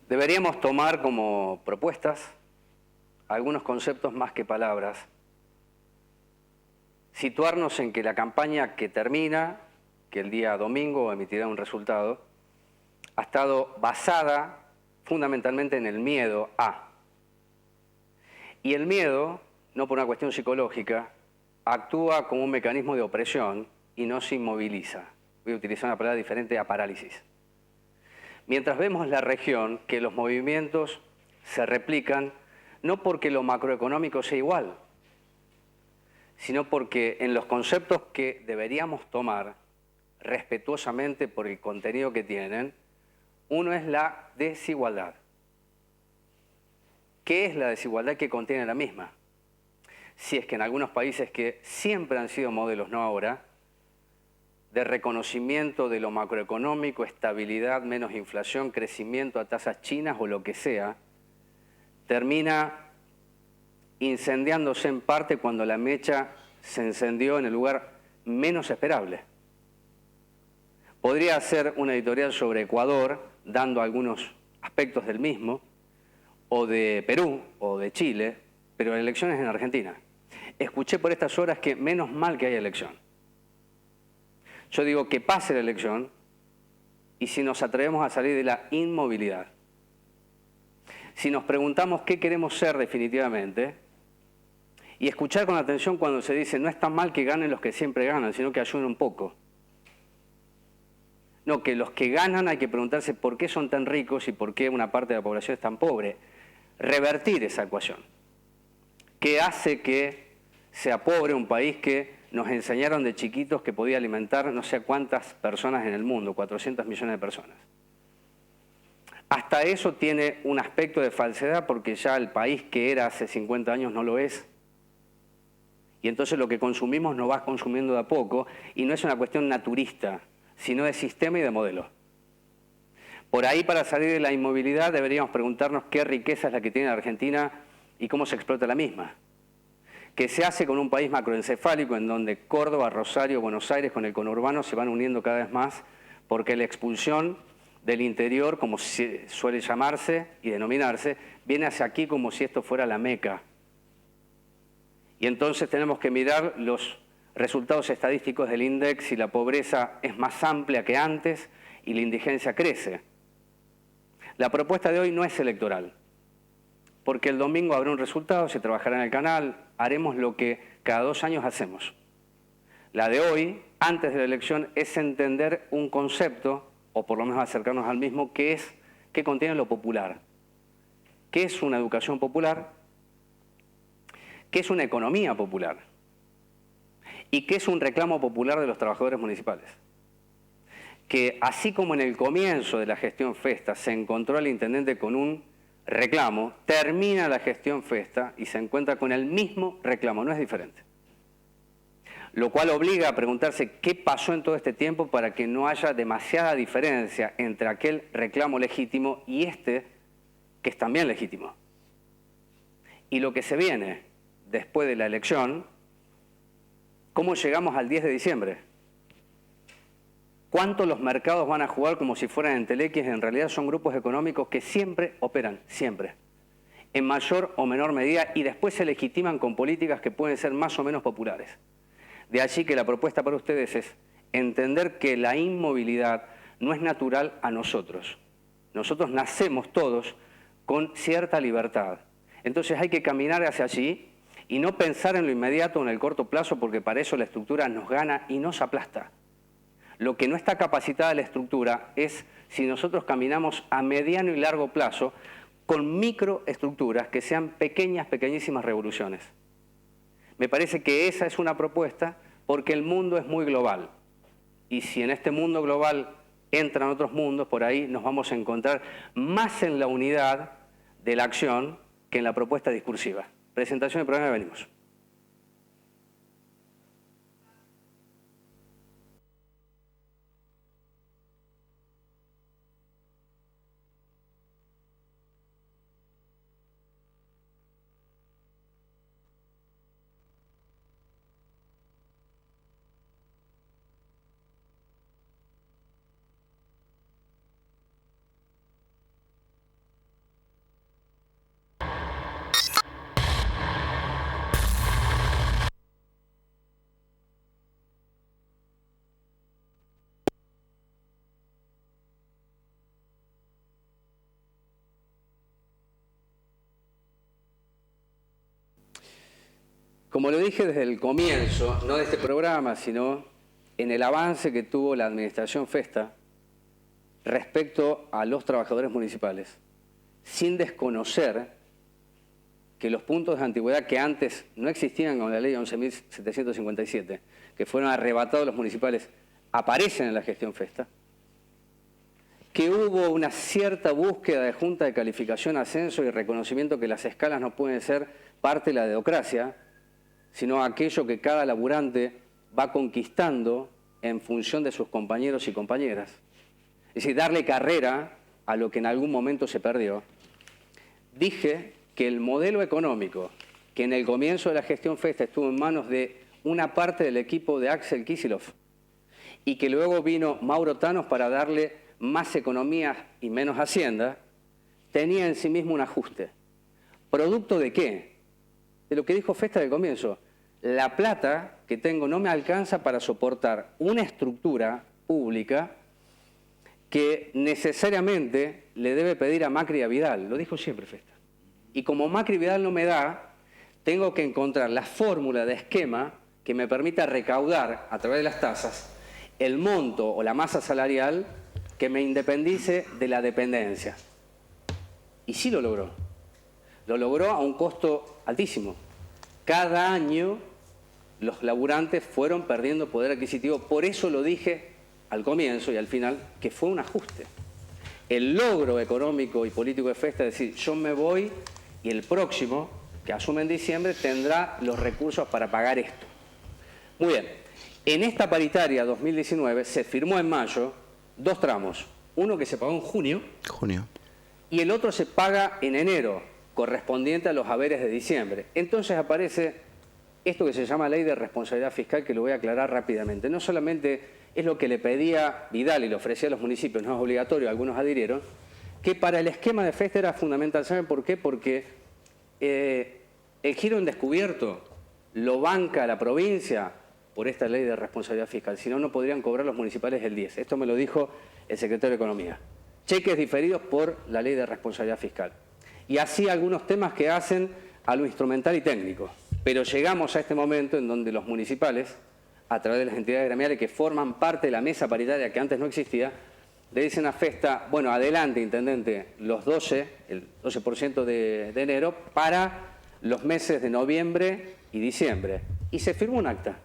Deberíamos tomar como propuestas algunos conceptos más que palabras, situarnos en que la campaña que termina, que el día domingo emitirá un resultado, ha estado basada fundamentalmente en el miedo a. Y el miedo, no por una cuestión psicológica, actúa como un mecanismo de opresión y no se inmoviliza. Voy a utilizar una palabra diferente a parálisis. Mientras vemos la región que los movimientos se replican, no porque lo macroeconómico sea igual, sino porque en los conceptos que deberíamos tomar respetuosamente por el contenido que tienen, uno es la desigualdad. ¿Qué es la desigualdad que contiene la misma? Si es que en algunos países que siempre han sido modelos, no ahora, de reconocimiento de lo macroeconómico, estabilidad, menos inflación, crecimiento a tasas chinas o lo que sea, termina incendiándose en parte cuando la mecha se encendió en el lugar menos esperable. Podría hacer una editorial sobre Ecuador, dando algunos aspectos del mismo, o de Perú, o de Chile, pero la elección es en Argentina. Escuché por estas horas que menos mal que hay elección. Yo digo que pase la elección y si nos atrevemos a salir de la inmovilidad, si nos preguntamos qué queremos ser definitivamente, y escuchar con atención cuando se dice no es tan mal que ganen los que siempre ganan, sino que ayuden un poco. No, que los que ganan hay que preguntarse por qué son tan ricos y por qué una parte de la población es tan pobre. Revertir esa ecuación. ¿Qué hace que sea pobre un país que nos enseñaron de chiquitos que podía alimentar no sé cuántas personas en el mundo, 400 millones de personas? Hasta eso tiene un aspecto de falsedad porque ya el país que era hace 50 años no lo es. Y entonces lo que consumimos nos va consumiendo de a poco y no es una cuestión naturista, sino de sistema y de modelo. Por ahí, para salir de la inmovilidad, deberíamos preguntarnos qué riqueza es la que tiene la Argentina y cómo se explota la misma. ¿Qué se hace con un país macroencefálico en donde Córdoba, Rosario, Buenos Aires con el conurbano se van uniendo cada vez más porque la expulsión del interior, como suele llamarse y denominarse, viene hacia aquí como si esto fuera la Meca? Y entonces tenemos que mirar los resultados estadísticos del INDEX y la pobreza es más amplia que antes y la indigencia crece. La propuesta de hoy no es electoral, porque el domingo habrá un resultado, se trabajará en el canal, haremos lo que cada 2 años hacemos. La de hoy, antes de la elección, es entender un concepto, o por lo menos acercarnos al mismo, que contiene lo popular. ¿Qué es una educación popular? ¿Qué es una economía popular? ¿Y qué es un reclamo popular de los trabajadores municipales? Que así como en el comienzo de la gestión Festa se encontró el intendente con un reclamo, termina la gestión Festa y se encuentra con el mismo reclamo, no es diferente. Lo cual obliga a preguntarse qué pasó en todo este tiempo para que no haya demasiada diferencia entre aquel reclamo legítimo y este, que es también legítimo. Y lo que se viene después de la elección, ¿cómo llegamos al 10 de diciembre? ¿Cuánto los mercados van a jugar como si fueran entelequias? En realidad son grupos económicos que siempre operan, siempre, en mayor o menor medida, y después se legitiman con políticas que pueden ser más o menos populares. De allí que la propuesta para ustedes es entender que la inmovilidad no es natural a nosotros. Nosotros nacemos todos con cierta libertad. Entonces hay que caminar hacia allí y no pensar en lo inmediato o en el corto plazo, porque para eso la estructura nos gana y nos aplasta. Lo que no está capacitada la estructura es si nosotros caminamos a mediano y largo plazo con microestructuras que sean pequeñas, pequeñísimas revoluciones. Me parece que esa es una propuesta porque el mundo es muy global. Y si en este mundo global entran otros mundos, por ahí nos vamos a encontrar más en la unidad de la acción que en la propuesta discursiva. Presentación del programa, venimos. Como lo dije desde el comienzo, no de este programa, sino en el avance que tuvo la administración Festa respecto a los trabajadores municipales, sin desconocer que los puntos de antigüedad que antes no existían con la ley 11.757, que fueron arrebatados los municipales, aparecen en la gestión Festa, que hubo una cierta búsqueda de junta de calificación, ascenso y reconocimiento que las escalas no pueden ser parte de la democracia, sino aquello que cada laburante va conquistando en función de sus compañeros y compañeras. Es decir, darle carrera a lo que en algún momento se perdió. Dije que el modelo económico, que en el comienzo de la gestión Festa estuvo en manos de una parte del equipo de Axel Kicillof, y que luego vino Mauro Thanos para darle más economía y menos hacienda, tenía en sí mismo un ajuste. ¿Producto de qué? De lo que dijo Festa del comienzo. La plata que tengo no me alcanza para soportar una estructura pública que necesariamente le debe pedir a Macri y a Vidal. Lo dijo siempre Festa. Y como Macri y Vidal no me da, tengo que encontrar la fórmula de esquema que me permita recaudar a través de las tasas el monto o la masa salarial que me independice de la dependencia. Y sí lo logró. Lo logró a un costo altísimo. Cada año los laburantes fueron perdiendo poder adquisitivo. Por eso lo dije al comienzo y al final, que fue un ajuste. El logro económico y político de Festa es decir, yo me voy y el próximo, que asume en diciembre, tendrá los recursos para pagar esto. Muy bien. En esta paritaria 2019 se firmó en mayo 2 tramos. Uno que se pagó en junio. Y el otro se paga en enero, correspondiente a los haberes de diciembre. Entonces aparece esto que se llama Ley de Responsabilidad Fiscal, que lo voy a aclarar rápidamente. No solamente es lo que le pedía Vidal y le ofrecía a los municipios, no es obligatorio, algunos adhirieron, que para el esquema de Festa era fundamental. ¿Saben por qué? Porque el giro en descubierto lo banca la provincia por esta Ley de Responsabilidad Fiscal. Si no, no podrían cobrar los municipales el 10. Esto me lo dijo el secretario de Economía. Cheques diferidos por la Ley de Responsabilidad Fiscal. Y así algunos temas que hacen a lo instrumental y técnico. Pero llegamos a este momento en donde los municipales, a través de las entidades gremiales que forman parte de la mesa paritaria que antes no existía, le dicen a Festa, bueno, adelante, intendente, los 12, el 12% de enero para los meses de noviembre y diciembre. Y se firmó un acta.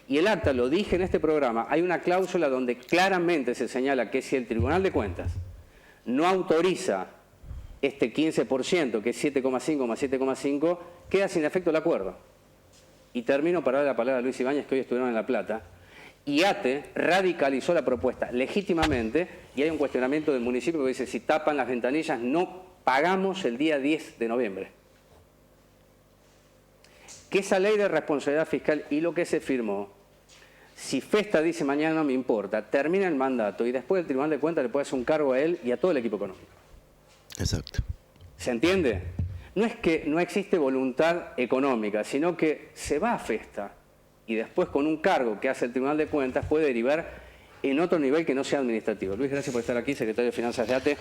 Y el acta, lo dije en este programa, hay una cláusula donde claramente se señala que si el Tribunal de Cuentas no autoriza este 15%, que es 7,5 más 7,5, queda sin efecto el acuerdo. Y termino para darle la palabra a Luis Ibáñez, que hoy estuvieron en La Plata. Y ATE radicalizó la propuesta legítimamente y hay un cuestionamiento del municipio que dice, si tapan las ventanillas no pagamos el día 10 de noviembre. Que esa Ley de Responsabilidad Fiscal y lo que se firmó, si Festa dice mañana no me importa, termina el mandato y después el Tribunal de Cuentas le puede hacer un cargo a él y a todo el equipo económico. Exacto. ¿Se entiende? No es que no existe voluntad económica, sino que se va a Festa y después con un cargo que hace el Tribunal de Cuentas puede derivar en otro nivel que no sea administrativo. Luis, gracias por estar aquí, secretario de Finanzas de ATE.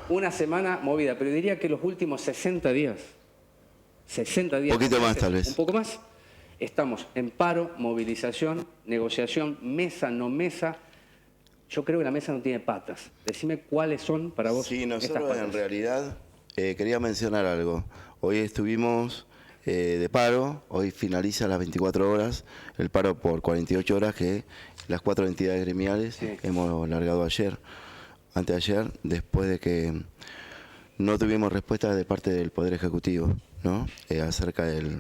Una semana movida, pero diría que los últimos 60 días. 60 días. Un poquito más, tal vez. Un poco más. Estamos en paro, movilización, negociación, mesa, no mesa. Yo creo que la mesa no tiene patas. Decime cuáles son para vos. Sí, nosotros estas patas. en realidad quería mencionar algo. Hoy estuvimos de paro, hoy finaliza las 24 horas, el paro por 48 horas que las 4 entidades gremiales hemos largado ayer, anteayer, después de que no tuvimos respuesta de parte del Poder Ejecutivo, ¿no? Acerca de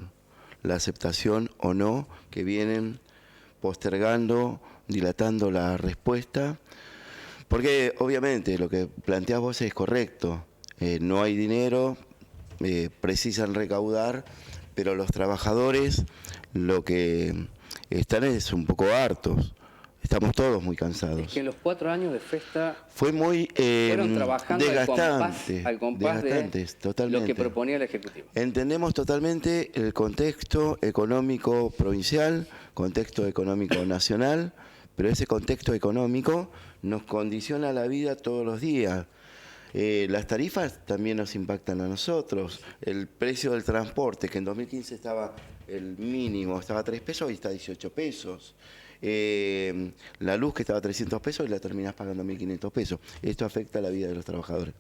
la aceptación o no que vienen postergando, dilatando la respuesta, porque obviamente lo que planteás vos es correcto, no hay dinero, precisan recaudar, pero los trabajadores lo que están es un poco hartos. Estamos todos muy cansados. Es que en los 4 años de Festa fue muy fueron trabajando desgastante, al compás de totalmente. Lo que proponía el Ejecutivo. Entendemos totalmente el contexto económico provincial, contexto económico nacional, pero ese contexto económico nos condiciona la vida todos los días. Las tarifas también nos impactan a nosotros. El precio del transporte, que en 2015 estaba el mínimo estaba a 3 pesos y está a 18 pesos. La luz que estaba a 300 pesos y la terminás pagando 1.500 pesos. Esto afecta a la vida de los trabajadores.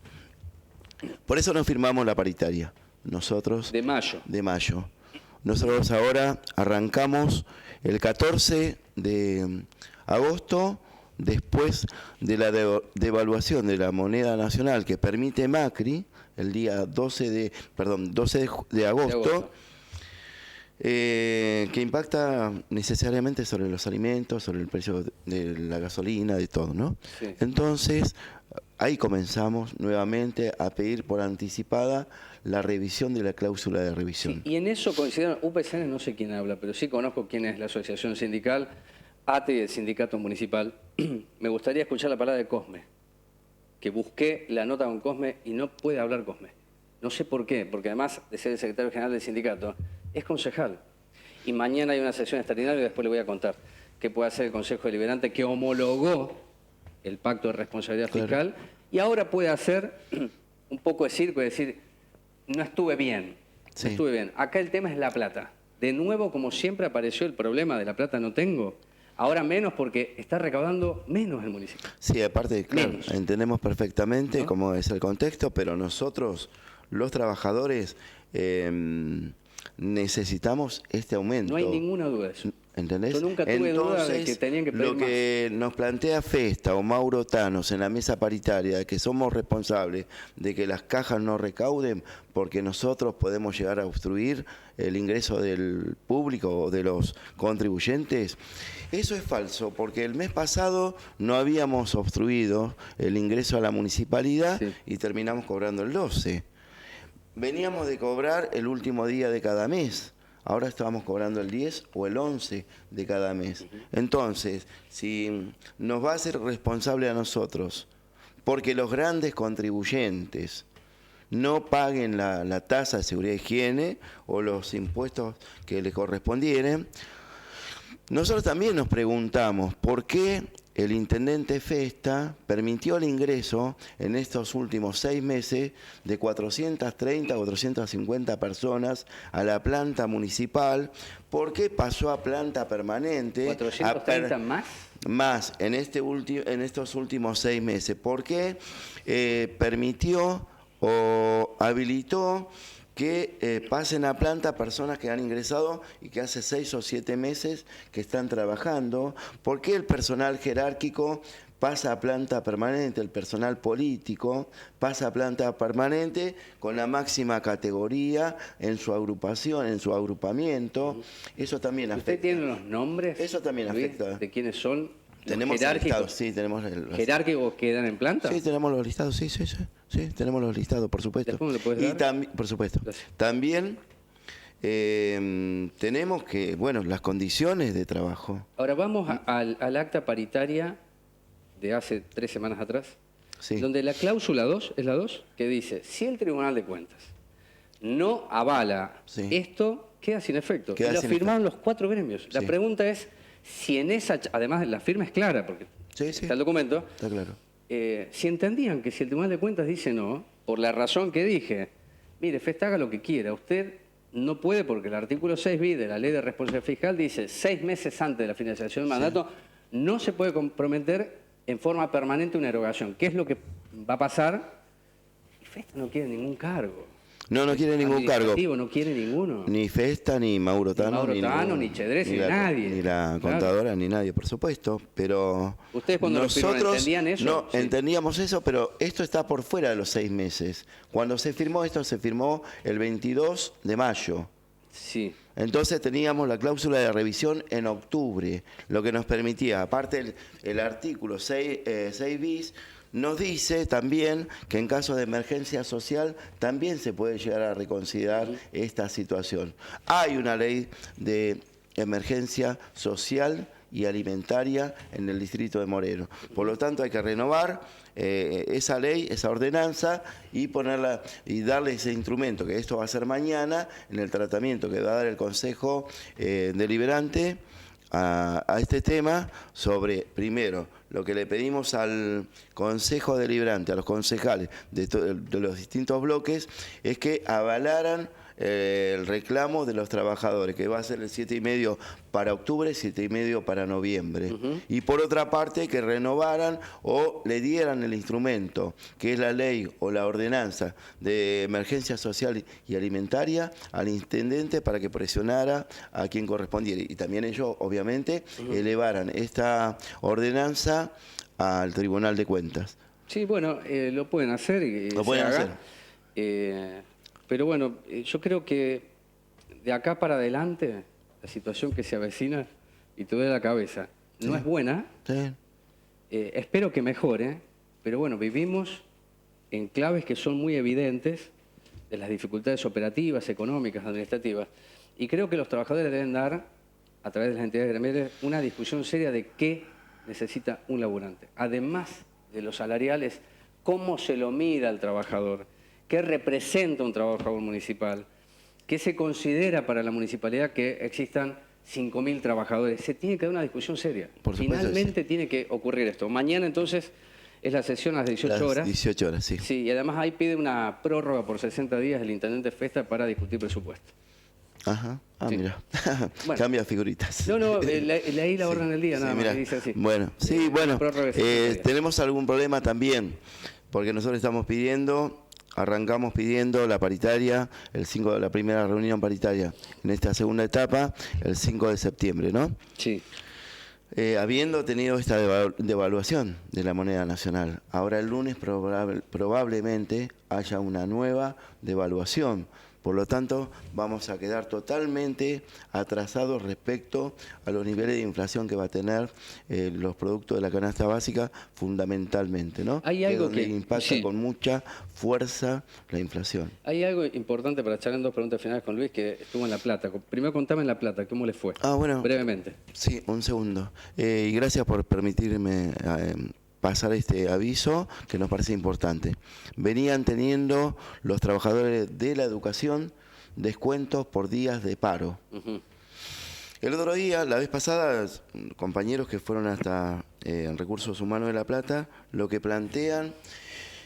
Por eso no firmamos la paritaria. Nosotros... De mayo. De mayo. Nosotros ahora arrancamos el 14 de agosto, después de la devaluación de la moneda nacional que permite Macri, el día 12 de agosto, que impacta necesariamente sobre los alimentos, sobre el precio de la gasolina, de todo, ¿no? Sí. Entonces, ahí comenzamos nuevamente a pedir por anticipada la revisión de la cláusula de revisión. Sí, y en eso coincidieron, UPCN no sé quién habla, pero sí conozco quién es la asociación sindical, ATE y el sindicato municipal. Me gustaría escuchar la palabra de Cosme, que busqué la nota con Cosme y no puede hablar Cosme. No sé por qué, porque además de ser el secretario general del sindicato, es concejal. Y mañana hay una sesión extraordinaria y después le voy a contar qué puede hacer el Consejo Deliberante que homologó el pacto de responsabilidad fiscal y ahora puede hacer un poco de circo y decir, no estuve bien, Sí. no estuve bien. Acá el tema es la plata. De nuevo, como siempre, apareció el problema de la plata no tengo. Ahora menos porque está recaudando menos el municipio. Sí, aparte, claro, Menos. entendemos perfectamente ¿No? cómo es el contexto, pero nosotros, los trabajadores, necesitamos este aumento. No hay ninguna duda de eso. ¿Entendés? Yo nunca tuve duda de que tenían que pedir lo que nos plantea Festa o Mauro Tanos en la mesa paritaria, de que somos responsables de que las cajas no recauden porque nosotros podemos llegar a obstruir el ingreso del público o de los contribuyentes, eso es falso, porque el mes pasado no habíamos obstruido el ingreso a la municipalidad Sí. y terminamos cobrando el 12. Veníamos de cobrar el último día de cada mes. Ahora estábamos cobrando el 10 o el 11 de cada mes. Entonces, si nos va a ser responsable a nosotros, porque los grandes contribuyentes no paguen la tasa de seguridad e higiene o los impuestos que les correspondieren, nosotros también nos preguntamos por qué el intendente Festa permitió el ingreso en estos últimos 6 meses de 430 o 450 personas a la planta municipal. ¿Por qué pasó a planta permanente? ¿430 más? Más en estos últimos 6 meses. ¿Por qué permitió o habilitó que pasen a planta personas que han ingresado y que hace 6 o 7 meses que están trabajando? ¿Por qué el personal jerárquico pasa a planta permanente, el personal político pasa a planta permanente con la máxima categoría en su agrupación, en su agrupamiento? Eso también afecta. ¿Usted tiene los nombres? Eso también Luis, afecta. ¿de quiénes son? Tenemos jerárquicos. listados, sí, tenemos ¿Jerárquicos quedan en planta? Sí, tenemos los listados, sí, tenemos los listados, por supuesto. ¿Después me lo puedes dar? Por supuesto. Gracias. También tenemos que, bueno, las condiciones de trabajo. Ahora vamos al acta paritaria de hace 3 semanas atrás, Sí. donde la cláusula 2, es la 2, que dice, si el Tribunal de Cuentas no avala Sí. esto, queda sin efecto. Queda y lo sin firmaron los 4 gremios. La Sí. pregunta es, si en esa, además la firma es clara, porque Sí, está el documento, Está claro. si entendían que si el Tribunal de Cuentas dice no, por la razón que dije, mire, Festa haga lo que quiera, usted no puede porque el artículo 6bis de la Ley de Responsabilidad Fiscal dice 6 meses antes de la finalización del mandato no se puede comprometer en forma permanente una erogación. ¿Qué es lo que va a pasar? Y Festa no quiere ningún cargo. No quiere ningún cargo. Administrativo, no quiere ninguno. Ni Festa, ni Mauro Tano, Ni Chedrés, ni nadie. Ni la Claro. contadora, ni nadie, por supuesto. Pero ¿Ustedes cuando lo firmaron nosotros entendían eso? no Sí. entendíamos eso, pero esto está por fuera de los 6 meses. Cuando se firmó esto, se firmó el 22 de mayo. Sí. Entonces teníamos la cláusula de revisión en octubre, lo que nos permitía, aparte el artículo 6 bis, nos dice también que en caso de emergencia social también se puede llegar a reconsiderar esta situación. Hay una ley de emergencia social y alimentaria en el distrito de Moreno. Por lo tanto, hay que renovar esa ley, esa ordenanza y ponerla y darle ese instrumento, que esto va a ser mañana en el tratamiento que va a dar el Consejo Deliberante a este tema sobre, primero, lo que le pedimos al Consejo Deliberante, a los concejales de los distintos bloques, es que avalaran el reclamo de los trabajadores, que va a ser el 7,5 para octubre, 7,5 para noviembre. Y por otra parte, que renovaran o le dieran el instrumento, que es la ley o la ordenanza de emergencia social y alimentaria, al intendente para que presionara a quien correspondiera. Y también ellos, obviamente, elevaran esta ordenanza al Tribunal de Cuentas. Sí, bueno, lo pueden hacer y lo pueden hacer. Pero bueno, yo creo que de acá para adelante, la situación que se avecina, y te doy la cabeza, no es buena. Sí. Espero que mejore, pero bueno, vivimos en claves que son muy evidentes de las dificultades operativas, económicas, administrativas. Y creo que los trabajadores deben dar, a través de las entidades gremiales, una discusión seria de qué necesita un laburante. Además de los salariales, cómo se lo mira al trabajador, qué representa un trabajador municipal, qué se considera para la municipalidad que existan 5.000 trabajadores. Se tiene que dar una discusión seria. Por supuesto, finalmente tiene que ocurrir esto. Mañana entonces es la sesión a las 18 horas. 18 horas, sí. Sí, y además ahí pide una prórroga por 60 días el intendente Festa para discutir presupuesto. Ajá, Sí. mira, Bueno. Cambia figuritas. No, leí la orden del día, Sí, nada más, mira. que dice así. Bueno, sí, bueno, Prórroga de 60 días. tenemos algún problema también, porque nosotros estamos pidiendo, arrancamos pidiendo la paritaria, la primera reunión paritaria en esta segunda etapa, el 5 de septiembre, ¿no? Sí. Habiendo tenido esta devaluación de la moneda nacional, ahora el lunes probablemente haya una nueva devaluación. Por lo tanto, vamos a quedar totalmente atrasados respecto a los niveles de inflación que va a tener los productos de la canasta básica, fundamentalmente, ¿no? Hay algo donde que impacta con mucha fuerza la inflación. Hay algo importante para echar en dos preguntas finales con Luis, que estuvo en La Plata. Primero contame en La Plata, ¿cómo le fue? Bueno. Brevemente. Sí, un segundo. Y gracias por permitirme pasar este aviso que nos parece importante. Venían teniendo los trabajadores de la educación descuentos por días de paro. El otro día, la vez pasada, compañeros que fueron hasta en Recursos Humanos de La Plata, lo que plantean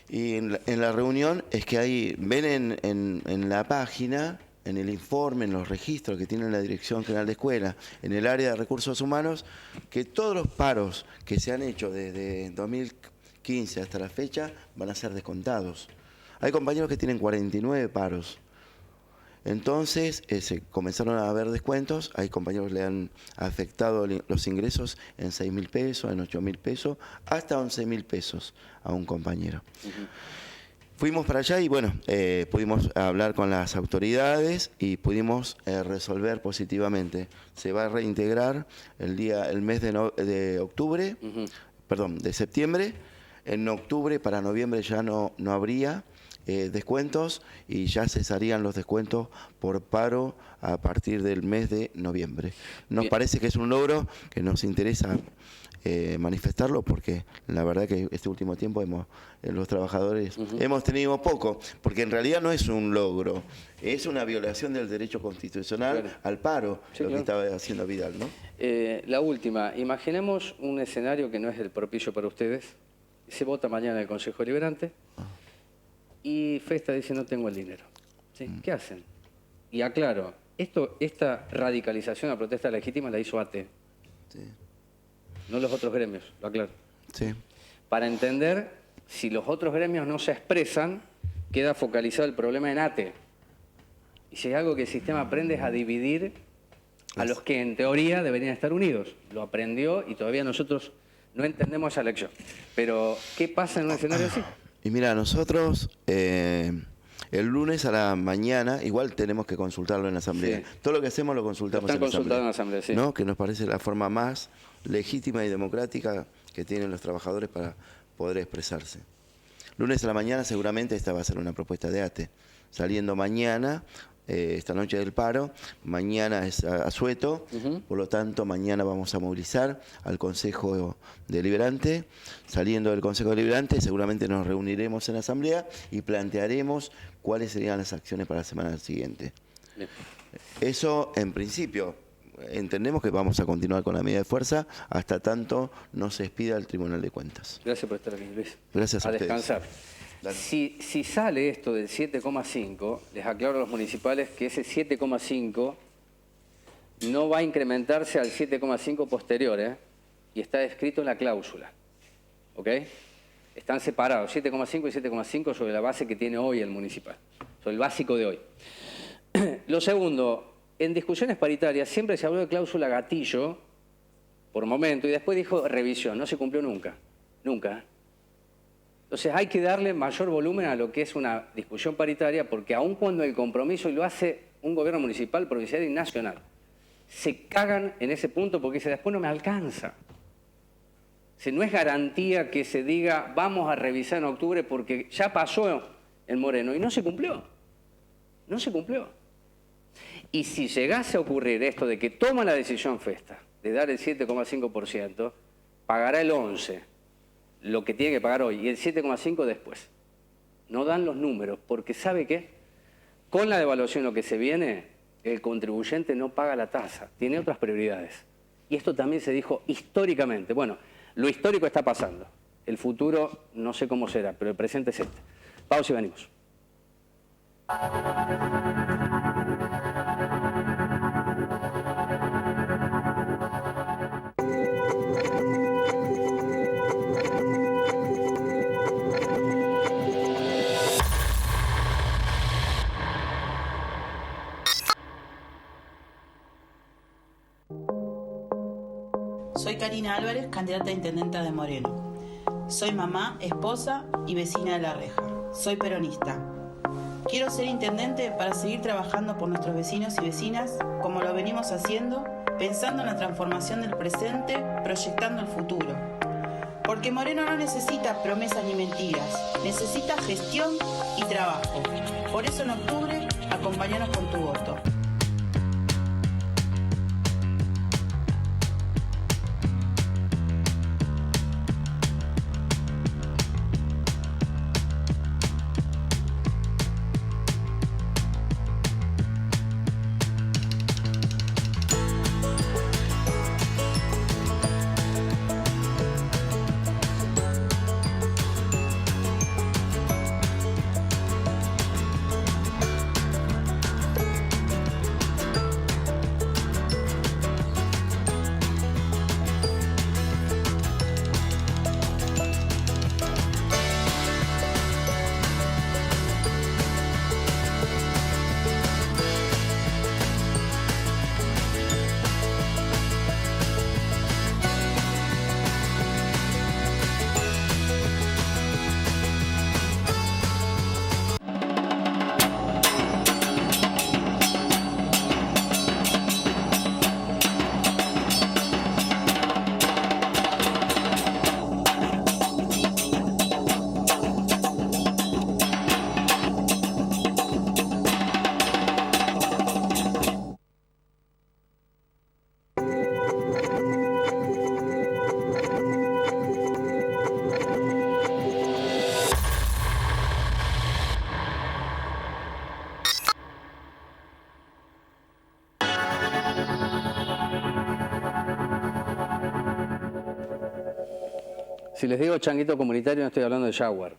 y en la reunión es que ahí ven en la página, en el informe, en los registros que tiene la Dirección General de Escuela, en el área de Recursos Humanos, que todos los paros que se han hecho desde 2015 hasta la fecha van a ser descontados. Hay compañeros que tienen 49 paros. Entonces se comenzaron a haber descuentos, hay compañeros que le han afectado los ingresos en 6.000 pesos, en 8.000 pesos, hasta 11.000 pesos a un compañero. Fuimos para allá y bueno, pudimos hablar con las autoridades y pudimos resolver positivamente. Se va a reintegrar el mes de octubre, perdón, de septiembre. En octubre, para noviembre ya no habría descuentos y ya cesarían los descuentos por paro a partir del mes de noviembre. Nos parece que es un logro que nos interesa manifestarlo porque la verdad que este último tiempo los trabajadores hemos tenido poco, porque en realidad no es un logro, es una violación del derecho constitucional al paro, lo que estaba haciendo Vidal, ¿no? La última, imaginemos un escenario que no es el propicio para ustedes, se vota mañana en el Consejo Deliberante y Festa dice no tengo el dinero. ¿Sí? ¿Qué hacen? Y aclaro, esta radicalización a protesta legítima la hizo ATE. Sí. No los otros gremios, lo aclaro. Sí. Para entender, si los otros gremios no se expresan, queda focalizado el problema en ATE. Y si es algo que el sistema aprende es a dividir a los que en teoría deberían estar unidos. Lo aprendió y todavía nosotros no entendemos esa lección. Pero, ¿qué pasa en un escenario así? Y mira, nosotros el lunes a la mañana, igual tenemos que consultarlo en la Asamblea. Sí. Todo lo que hacemos lo consultamos en la Asamblea. Sí. ¿No? Que nos parece la forma más legítima y democrática que tienen los trabajadores para poder expresarse. Lunes a la mañana seguramente esta va a ser una propuesta de ATE. Saliendo mañana, esta noche del paro, mañana es asueto, por lo tanto mañana vamos a movilizar al Consejo Deliberante. Saliendo del Consejo Deliberante seguramente nos reuniremos en la Asamblea y plantearemos cuáles serían las acciones para la semana siguiente. Bien. Eso en principio. Entendemos que vamos a continuar con la medida de fuerza hasta tanto no se expida el Tribunal de Cuentas. Gracias por estar aquí, Luis. Gracias a ustedes. Descansar. Si sale esto del 7,5, les aclaro a los municipales que ese 7,5 no va a incrementarse al 7,5 posterior, y está descrito en la cláusula. ¿Ok? Están separados, 7,5 y 7,5 sobre la base que tiene hoy el municipal, sobre el básico de hoy. Lo segundo, en discusiones paritarias siempre se habló de cláusula gatillo por momento y después dijo revisión, no se cumplió nunca, nunca. Entonces hay que darle mayor volumen a lo que es una discusión paritaria porque aun cuando el compromiso, y lo hace un gobierno municipal, provincial y nacional, se cagan en ese punto porque dice después no me alcanza. No es garantía que se diga vamos a revisar en octubre porque ya pasó en Moreno y no se cumplió. No se cumplió. Y si llegase a ocurrir esto de que toma la decisión Festa de dar el 7,5%, pagará el 11%, lo que tiene que pagar hoy, y el 7,5% después. No dan los números porque ¿sabe qué? Con la devaluación lo que se viene, el contribuyente no paga la tasa, tiene otras prioridades. Y esto también se dijo históricamente. Bueno, lo histórico está pasando. El futuro no sé cómo será, pero el presente es este. Pausa y venimos. Soy Karina Álvarez, candidata a intendenta de Moreno. Soy mamá, esposa y vecina de La Reja. Soy peronista. Quiero ser intendente para seguir trabajando por nuestros vecinos y vecinas como lo venimos haciendo, pensando en la transformación del presente, proyectando el futuro. Porque Moreno no necesita promesas ni mentiras, necesita gestión y trabajo. Por eso en octubre, acompáñanos con tu voto. Si les digo changuito comunitario, no estoy hablando de Jaguar.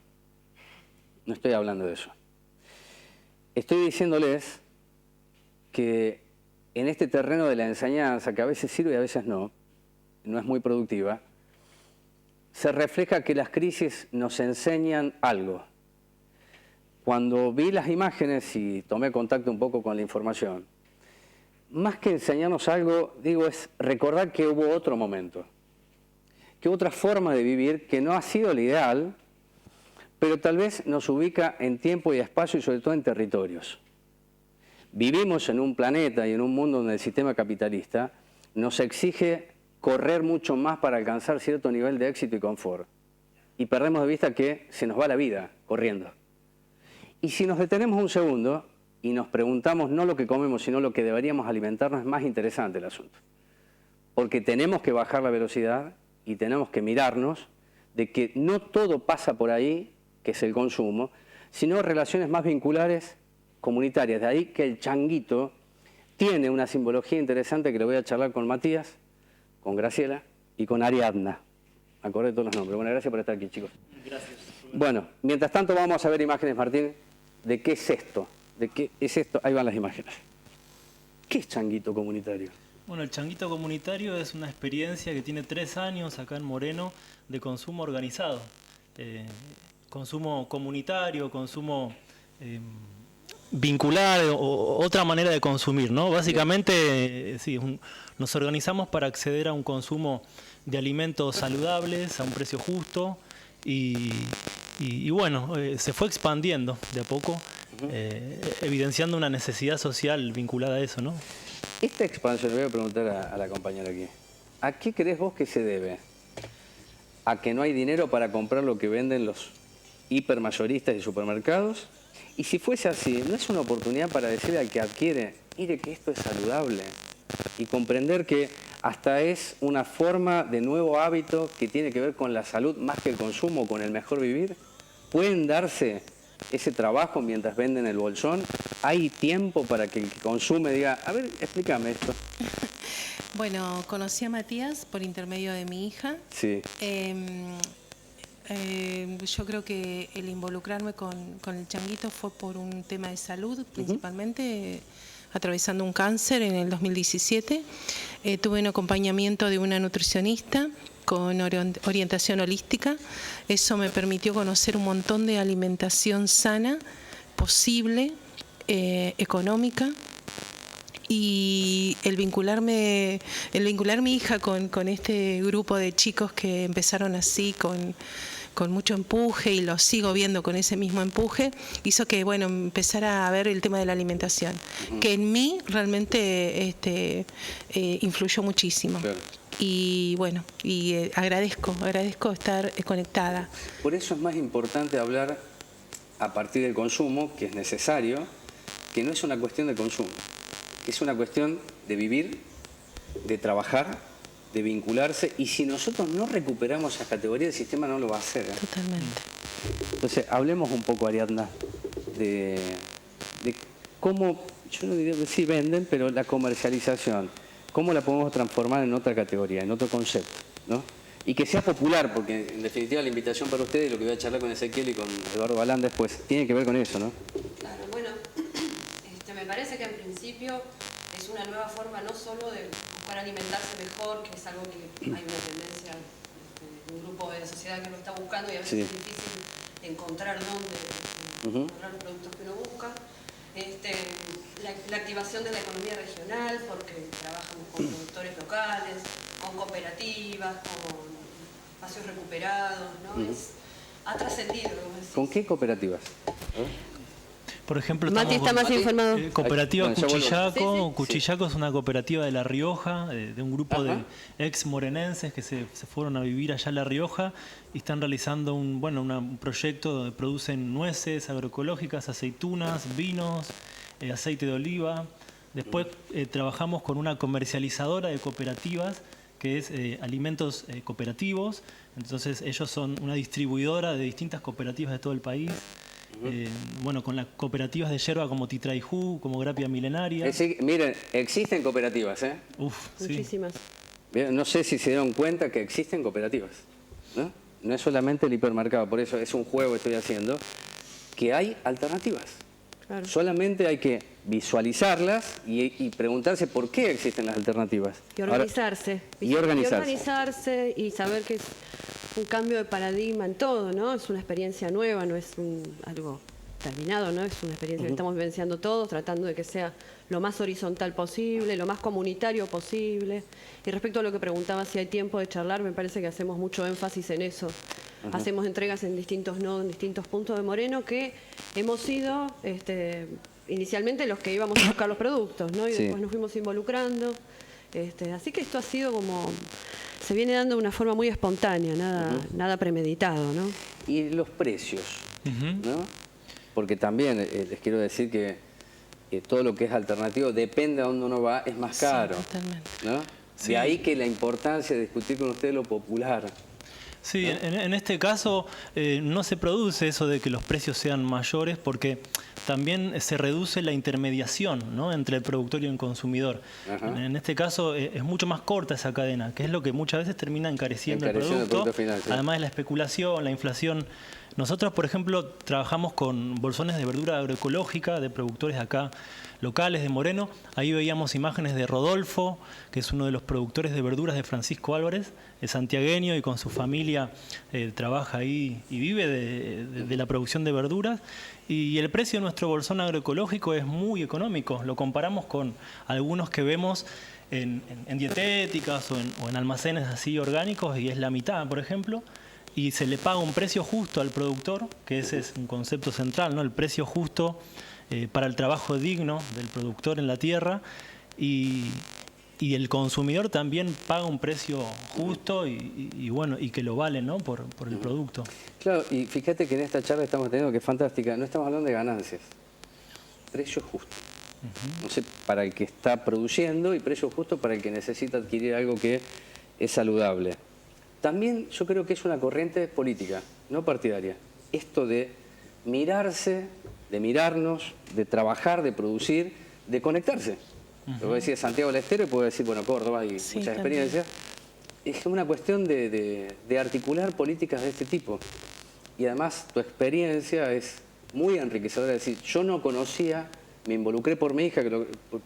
No estoy hablando de eso. Estoy diciéndoles que en este terreno de la enseñanza, que a veces sirve y a veces no es muy productiva, se refleja que las crisis nos enseñan algo. Cuando vi las imágenes y tomé contacto un poco con la información, más que enseñarnos algo, digo, es recordar que hubo otro momento, que otra forma de vivir que no ha sido la ideal, pero tal vez nos ubica en tiempo y espacio y sobre todo en territorios. Vivimos en un planeta y en un mundo donde el sistema capitalista nos exige correr mucho más para alcanzar cierto nivel de éxito y confort. Y perdemos de vista que se nos va la vida corriendo. Y si nos detenemos un segundo y nos preguntamos no lo que comemos, sino lo que deberíamos alimentarnos, es más interesante el asunto. Porque tenemos que bajar la velocidad y tenemos que mirarnos de que no todo pasa por ahí, que es el consumo, sino relaciones más vinculares, comunitarias. De ahí que el changuito tiene una simbología interesante que le voy a charlar con Matías, con Graciela y con Ariadna. Me acordé de todos los nombres. Bueno, gracias por estar aquí, chicos. Gracias. Bueno, mientras tanto vamos a ver imágenes, Martín, de qué es esto. ¿De qué es esto? Ahí van las imágenes. ¿Qué es changuito comunitario? Bueno, el changuito comunitario es una experiencia que tiene 3 años acá en Moreno de consumo organizado. Consumo comunitario, consumo vincular o otra manera de consumir, ¿no? Básicamente, sí, nos organizamos para acceder a un consumo de alimentos saludables a un precio justo y bueno, se fue expandiendo de a poco, evidenciando una necesidad social vinculada a eso, ¿no? Esta expansión, le voy a preguntar a la compañera aquí, ¿a qué crees vos que se debe? ¿A que no hay dinero para comprar lo que venden los hipermayoristas y supermercados? Y si fuese así, ¿no es una oportunidad para decirle al que adquiere, mire que esto es saludable? Y comprender que hasta es una forma de nuevo hábito que tiene que ver con la salud más que el consumo, con el mejor vivir. ¿Pueden darse ese trabajo mientras venden el bolsón? ¿Hay tiempo para que el que consume diga, a ver, explícame esto? Bueno, conocí a Matías por intermedio de mi hija. Sí. Yo creo que el involucrarme con el changuito fue por un tema de salud, principalmente atravesando un cáncer en el 2017. Tuve un acompañamiento de una nutricionista con orientación holística. Eso me permitió conocer un montón de alimentación sana, posible, económica. Y el vincular mi hija con este grupo de chicos que empezaron así con mucho empuje, y lo sigo viendo con ese mismo empuje, hizo que bueno empezara a ver el tema de la alimentación, que en mí realmente influyó muchísimo. Claro. Y bueno, agradezco estar conectada. Por eso es más importante hablar a partir del consumo, que es necesario, que no es una cuestión de consumo. Es una cuestión de vivir, de trabajar, de vincularse, y si nosotros no recuperamos esa categoría, el sistema no lo va a hacer. Totalmente. Entonces, hablemos un poco, Ariadna, de cómo, yo no diría que sí venden, pero la comercialización, cómo la podemos transformar en otra categoría, en otro concepto, ¿no? Y que sea popular, porque en definitiva la invitación para ustedes, lo que voy a charlar con Ezequiel y con Eduardo Balán después, tiene que ver con eso, ¿no? Claro, bueno, me parece que en principio es una nueva forma no solo de buscar alimentarse mejor, que es algo que hay una tendencia de un grupo de la sociedad que lo está buscando y a veces es difícil encontrar dónde encontrar los productos que uno busca. La activación de la economía regional, porque trabajamos con productores locales, con cooperativas, con espacios recuperados, ¿no? Ha trascendido. ¿Con qué cooperativas? Por ejemplo, Mati está más informado. Cooperativa Cuchillaco. Cuchillaco es una cooperativa de La Rioja, de un grupo de ex morenenses que se fueron a vivir allá a La Rioja y están realizando un proyecto donde producen nueces agroecológicas, aceitunas, vinos, aceite de oliva. Después trabajamos con una comercializadora de cooperativas que es Alimentos Cooperativos. Entonces ellos son una distribuidora de distintas cooperativas de todo el país. Con las cooperativas de yerba como Titraijú, como Grapia Milenaria. Miren, existen cooperativas, ¿eh? Muchísimas. Sí. No sé si se dieron cuenta que existen cooperativas, ¿no? No es solamente el hipermercado, por eso es un juego que estoy haciendo, que hay alternativas. Claro. Solamente hay que visualizarlas y preguntarse por qué existen las alternativas. Y organizarse. Y organizarse y saber que es un cambio de paradigma en todo, ¿no? Es una experiencia nueva, no es algo terminado, ¿no? Es una experiencia que estamos vivenciando todos, tratando de que sea lo más horizontal posible, lo más comunitario posible. Y respecto a lo que preguntaba si hay tiempo de charlar, me parece que hacemos mucho énfasis en eso. Hacemos entregas en distintos nodos, en distintos puntos de Moreno, que hemos sido inicialmente los que íbamos a buscar los productos, ¿no? Y después nos fuimos involucrando. Así que esto ha sido como... Se viene dando de una forma muy espontánea, nada premeditado, ¿no? Y los precios, ¿no? Porque también les quiero decir que todo lo que es alternativo, depende a dónde uno va, es más caro. Sí, totalmente. ¿No? Sí. De ahí que la importancia de discutir con ustedes lo popular. Sí, en este caso no se produce eso de que los precios sean mayores porque también se reduce la intermediación, ¿no?, entre el productor y el consumidor. En este caso es mucho más corta esa cadena, que es lo que muchas veces termina encareciendo el producto. Final, sí. Además de la especulación, la inflación Nosotros, por ejemplo, trabajamos con bolsones de verdura agroecológica de productores acá locales de Moreno. Ahí veíamos imágenes de Rodolfo, que es uno de los productores de verduras de Francisco Álvarez, es santiagueño y con su familia trabaja ahí y vive de la producción de verduras. Y el precio de nuestro bolsón agroecológico es muy económico. Lo comparamos con algunos que vemos en dietéticas o en almacenes así orgánicos y es la mitad, por ejemplo. Y se le paga un precio justo al productor, que ese es un concepto central, ¿no? El precio justo para el trabajo digno del productor en la tierra y el consumidor también paga un precio justo y bueno, y que lo vale, ¿no? por el producto. Claro, y fíjate que en esta charla estamos teniendo, que es fantástica, no estamos hablando de ganancias, precio justo. No sé, para el que está produciendo y precio justo para el que necesita adquirir algo que es saludable. También yo creo que es una corriente política, no partidaria. Esto de mirarse, de mirarnos, de trabajar, de producir, de conectarse. Lo voy a decir Santiago del Estero y puedo decir, bueno, Córdoba y Sí, muchas también. experiencias. Es una cuestión de articular políticas de este tipo. Y además tu experiencia es muy enriquecedora. Es decir, yo no conocía, me involucré por mi hija,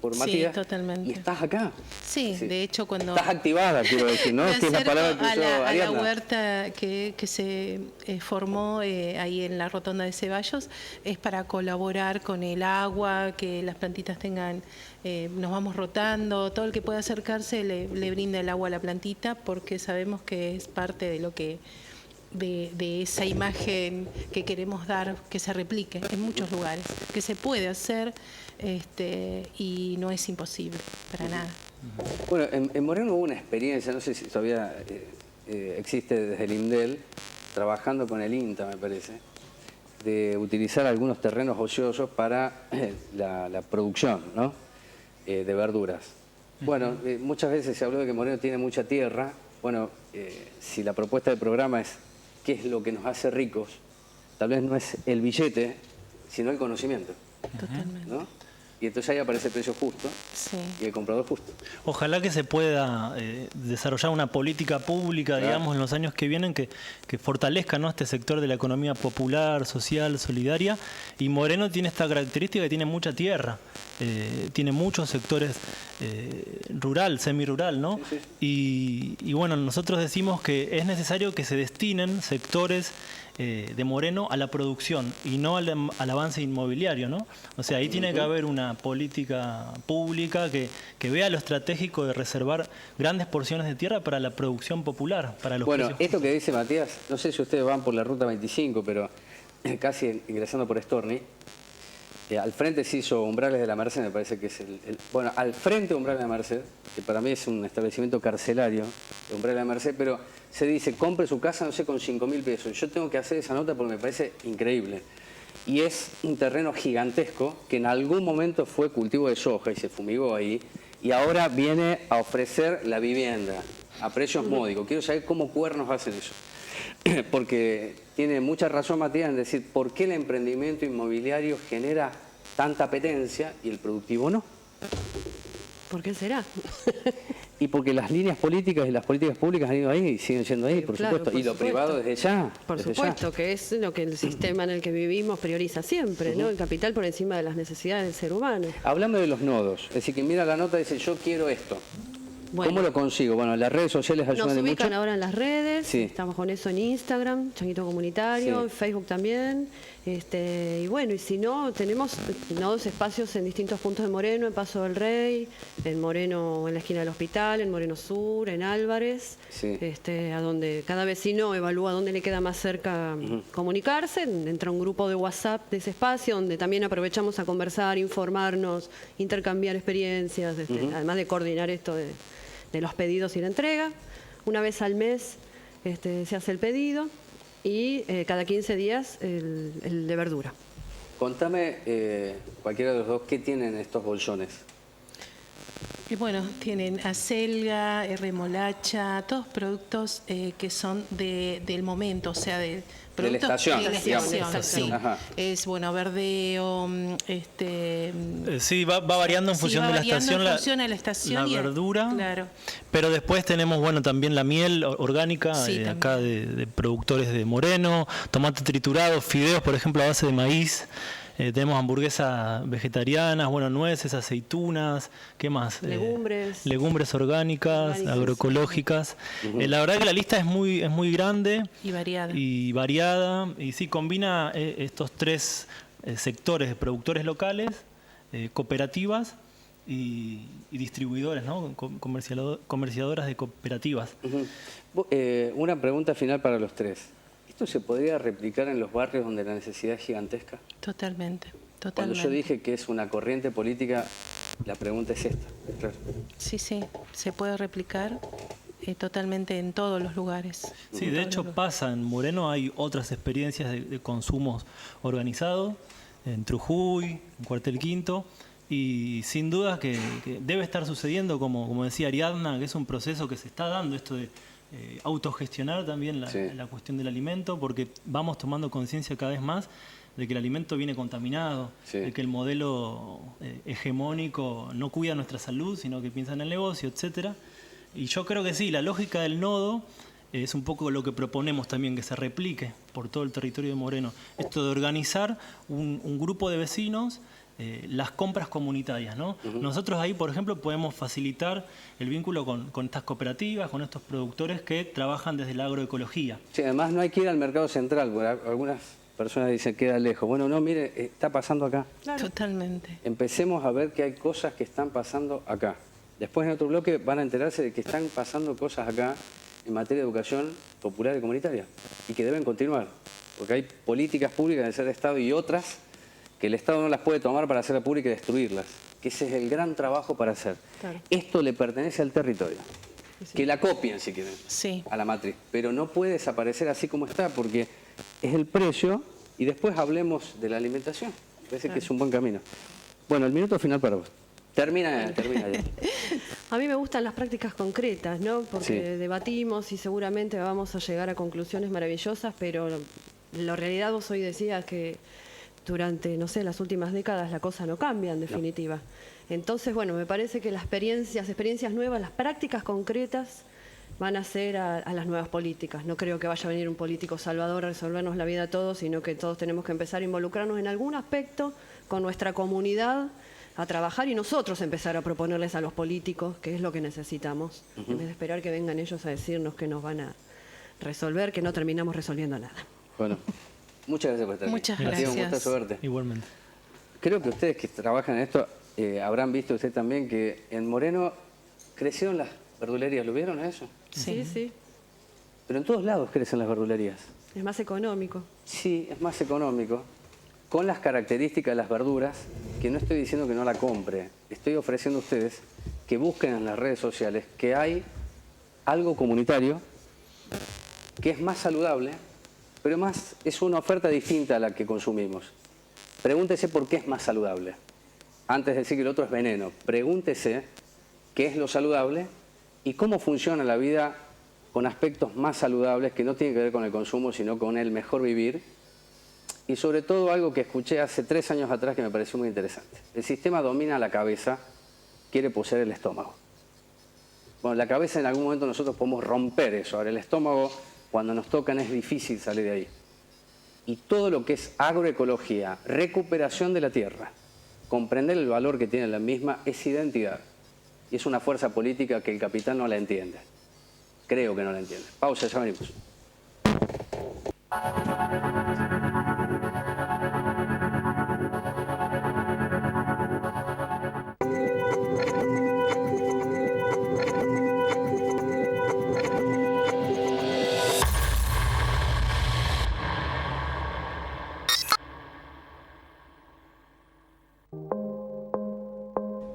por Sí, Matías, totalmente. y estás acá. Sí, de hecho cuando... Estás activada, quiero decir, ¿no? Me Que es la acerco palabra que usó a la Ariadna. huerta que se formó ahí en la rotonda de Ceballos, es para colaborar con el agua, que las plantitas tengan, nos vamos rotando, todo el que pueda acercarse le brinda el agua a la plantita, porque sabemos que es parte de lo que... De esa imagen que queremos dar, que se replique en muchos lugares, que se puede hacer y no es imposible para nada. Bueno, en Moreno hubo una experiencia, no sé si todavía existe desde el INDEL, trabajando con el INTA, me parece, de utilizar algunos terrenos ociosos para la producción, ¿no? De verduras. Bueno, muchas veces se habló de que Moreno tiene mucha tierra. Bueno, si la propuesta del programa es qué es lo que nos hace ricos, tal vez no es el billete, sino el conocimiento. Totalmente. ¿No? Y entonces ahí aparece el precio justo Sí. y el comprador justo. Ojalá que se pueda desarrollar una política pública, Claro. digamos, en los años que vienen que fortalezca, ¿no? Este sector de la economía popular, social, solidaria. Y Moreno tiene esta característica que tiene mucha tierra, tiene muchos sectores rural, semirural, ¿no? Sí, Y bueno, nosotros decimos que es necesario que se destinen sectores de Moreno a la producción y no al avance inmobiliario, ¿no? O sea, ahí tiene que haber una política pública que vea lo estratégico de reservar grandes porciones de tierra para la producción popular, para los Bueno, precios esto justos. que dice Matías, no sé si ustedes van por la ruta 25, pero casi ingresando por Storni, al frente se hizo Umbrales de la Merced, me parece que es bueno, al frente de Umbrales de la Merced, que para mí es un establecimiento carcelario, de Umbrales de la Merced, pero se dice, compre su casa, no sé, con 5.000 pesos. Yo tengo que hacer esa nota porque me parece increíble. Y es un terreno gigantesco que en algún momento fue cultivo de soja y se fumigó ahí, y ahora viene a ofrecer la vivienda a precios módicos. Quiero saber cómo cuernos hacen eso. Porque tiene mucha razón Matías en decir por qué el emprendimiento inmobiliario genera tanta apetencia y el productivo no. ¿Por qué será? Y porque las líneas políticas y las políticas públicas han ido ahí y siguen siendo ahí, por Claro, supuesto. por Y lo supuesto. privado desde ya. Por desde supuesto, que es lo que el sistema en el que vivimos prioriza siempre, ¿no? El capital por encima de las necesidades del ser humano. ya. Hablando de los nodos, es decir, que mira la nota y dice yo quiero esto. Bueno, ¿Cómo lo consigo? Bueno, las redes sociales nos ayudan ubican mucho. ahora en las redes, Sí. estamos con eso en Instagram, Changuito Comunitario, Sí. en Facebook también. Y bueno, y si no, tenemos nodos espacios en distintos puntos de Moreno, en Paso del Rey, en Moreno, en la esquina del hospital, en Moreno Sur, en Álvarez, Sí. a donde cada vecino evalúa dónde le queda más cerca comunicarse. Entra un grupo de WhatsApp de ese espacio, donde también aprovechamos a conversar, informarnos, intercambiar experiencias, además de coordinar esto de los pedidos y la entrega. Una vez al mes se hace el pedido y cada 15 días el de verdura. Contame, cualquiera de los dos, ¿qué tienen estos bolsones? Y bueno, tienen acelga, remolacha, todos productos que son del momento, o sea, de productos estación, de la digamos. estación, sí. Ajá. Es, bueno, verdeo, Sí, va variando en función de la estación. La verdura. Claro. Pero después tenemos, bueno, también la miel orgánica, Sí, acá de productores de Moreno, tomate triturado, fideos, por ejemplo, a base de maíz. Tenemos hamburguesas vegetarianas, bueno, nueces, aceitunas, ¿qué más? Legumbres orgánicas, agroecológicas. La verdad que la lista es muy grande y variada. Y sí, combina estos tres sectores de productores locales, cooperativas y distribuidores, ¿no? Comerciadoras de cooperativas. Una pregunta final para los tres. ¿Esto se podría replicar en los barrios donde la necesidad es gigantesca? Totalmente. Cuando yo dije que es una corriente política, la pregunta es esta. Claro. Sí, se puede replicar totalmente en todos los lugares. Sí, de hecho pasa, en Moreno hay otras experiencias de consumos organizados, en Trujuy, en Cuartel Quinto, y sin duda que debe estar sucediendo, como decía Ariadna, que es un proceso que se está dando, esto de autogestionar también la cuestión del alimento, porque vamos tomando conciencia cada vez más de que el alimento viene contaminado, de que el modelo hegemónico no cuida nuestra salud, sino que piensa en el negocio, etcétera. Y yo creo que sí, la lógica del nodo es un poco lo que proponemos también, que se replique por todo el territorio de Moreno. Esto de organizar un grupo de vecinos, las compras comunitarias, ¿no? Nosotros ahí, por ejemplo, podemos facilitar el vínculo con estas cooperativas, con estos productores que trabajan desde la agroecología. Sí, además no hay que ir al mercado central, porque algunas personas dicen queda lejos. Bueno, no, mire, está pasando acá. Claro. Totalmente. Empecemos a ver que hay cosas que están pasando acá. Después en otro bloque van a enterarse de que están pasando cosas acá en materia de educación popular y comunitaria y que deben continuar, porque hay políticas públicas del ser Estado y otras que el Estado no las puede tomar para hacerla pública y destruirlas, que ese es el gran trabajo para hacer. Claro. Esto le pertenece al territorio, que la copien si quieren, a la matriz, pero no puede desaparecer así como está, porque es el precio, y después hablemos de la alimentación. Parece que es un buen camino. Bueno, el minuto final para vos. Termina ya. A mí me gustan las prácticas concretas, ¿no? Porque debatimos y seguramente vamos a llegar a conclusiones maravillosas, pero la realidad, vos hoy decías que durante, no sé, las últimas décadas la cosa no cambia, en definitiva. No. Entonces, bueno, me parece que las experiencias nuevas, las prácticas concretas van a ser a las nuevas políticas. No creo que vaya a venir un político salvador a resolvernos la vida a todos, sino que todos tenemos que empezar a involucrarnos en algún aspecto con nuestra comunidad, a trabajar y nosotros empezar a proponerles a los políticos qué es lo que necesitamos, en vez de esperar que vengan ellos a decirnos que nos van a resolver, que no terminamos resolviendo nada. Bueno, muchas gracias por estar aquí. Muchas gracias. Un gusto verte. Igualmente. Creo que ustedes que trabajan en esto habrán visto usted también que en Moreno crecieron las verdulerías. ¿Lo vieron a eso? Sí, sí. Pero en todos lados crecen las verdulerías. Es más económico. Sí, es más económico. Con las características de las verduras, que no estoy diciendo que no la compre, estoy ofreciendo a ustedes que busquen en las redes sociales que hay algo comunitario que es más saludable, pero más es una oferta distinta a la que consumimos. Pregúntese por qué es más saludable. Antes de decir que el otro es veneno, pregúntese qué es lo saludable y cómo funciona la vida con aspectos más saludables que no tienen que ver con el consumo, sino con el mejor vivir. Y sobre todo algo que escuché hace 3 años atrás que me pareció muy interesante. El sistema domina la cabeza, quiere poseer el estómago. Bueno, la cabeza en algún momento nosotros podemos romper eso. Ahora el estómago, cuando nos tocan, es difícil salir de ahí. Y todo lo que es agroecología, recuperación de la tierra, comprender el valor que tiene la misma, es identidad. Y es una fuerza política que el capital no la entiende. Creo que no la entiende. Pausa, ya venimos.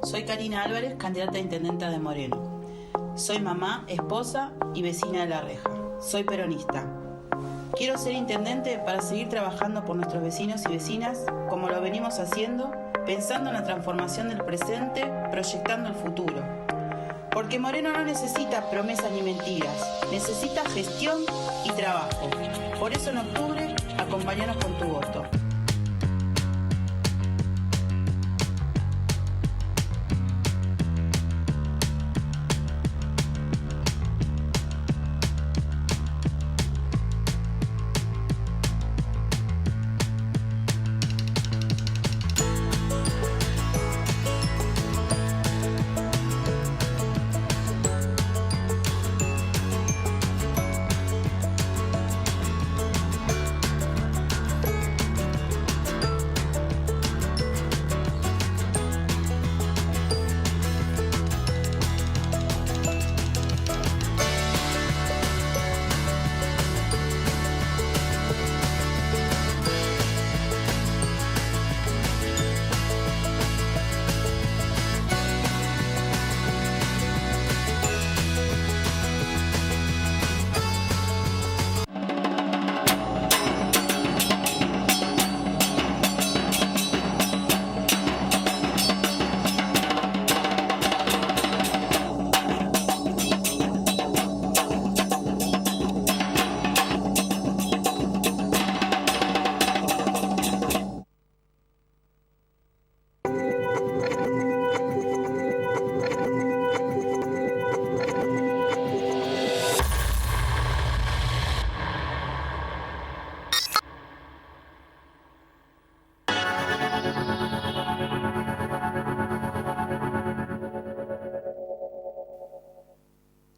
Soy Karina Álvarez, candidata a intendenta de Moreno. Soy mamá, esposa y vecina de La Reja. Soy peronista. Quiero ser intendente para seguir trabajando por nuestros vecinos y vecinas, como lo venimos haciendo, pensando en la transformación del presente, proyectando el futuro. Porque Moreno no necesita promesas ni mentiras, necesita gestión y trabajo. Por eso en octubre, acompáñanos con tu voto.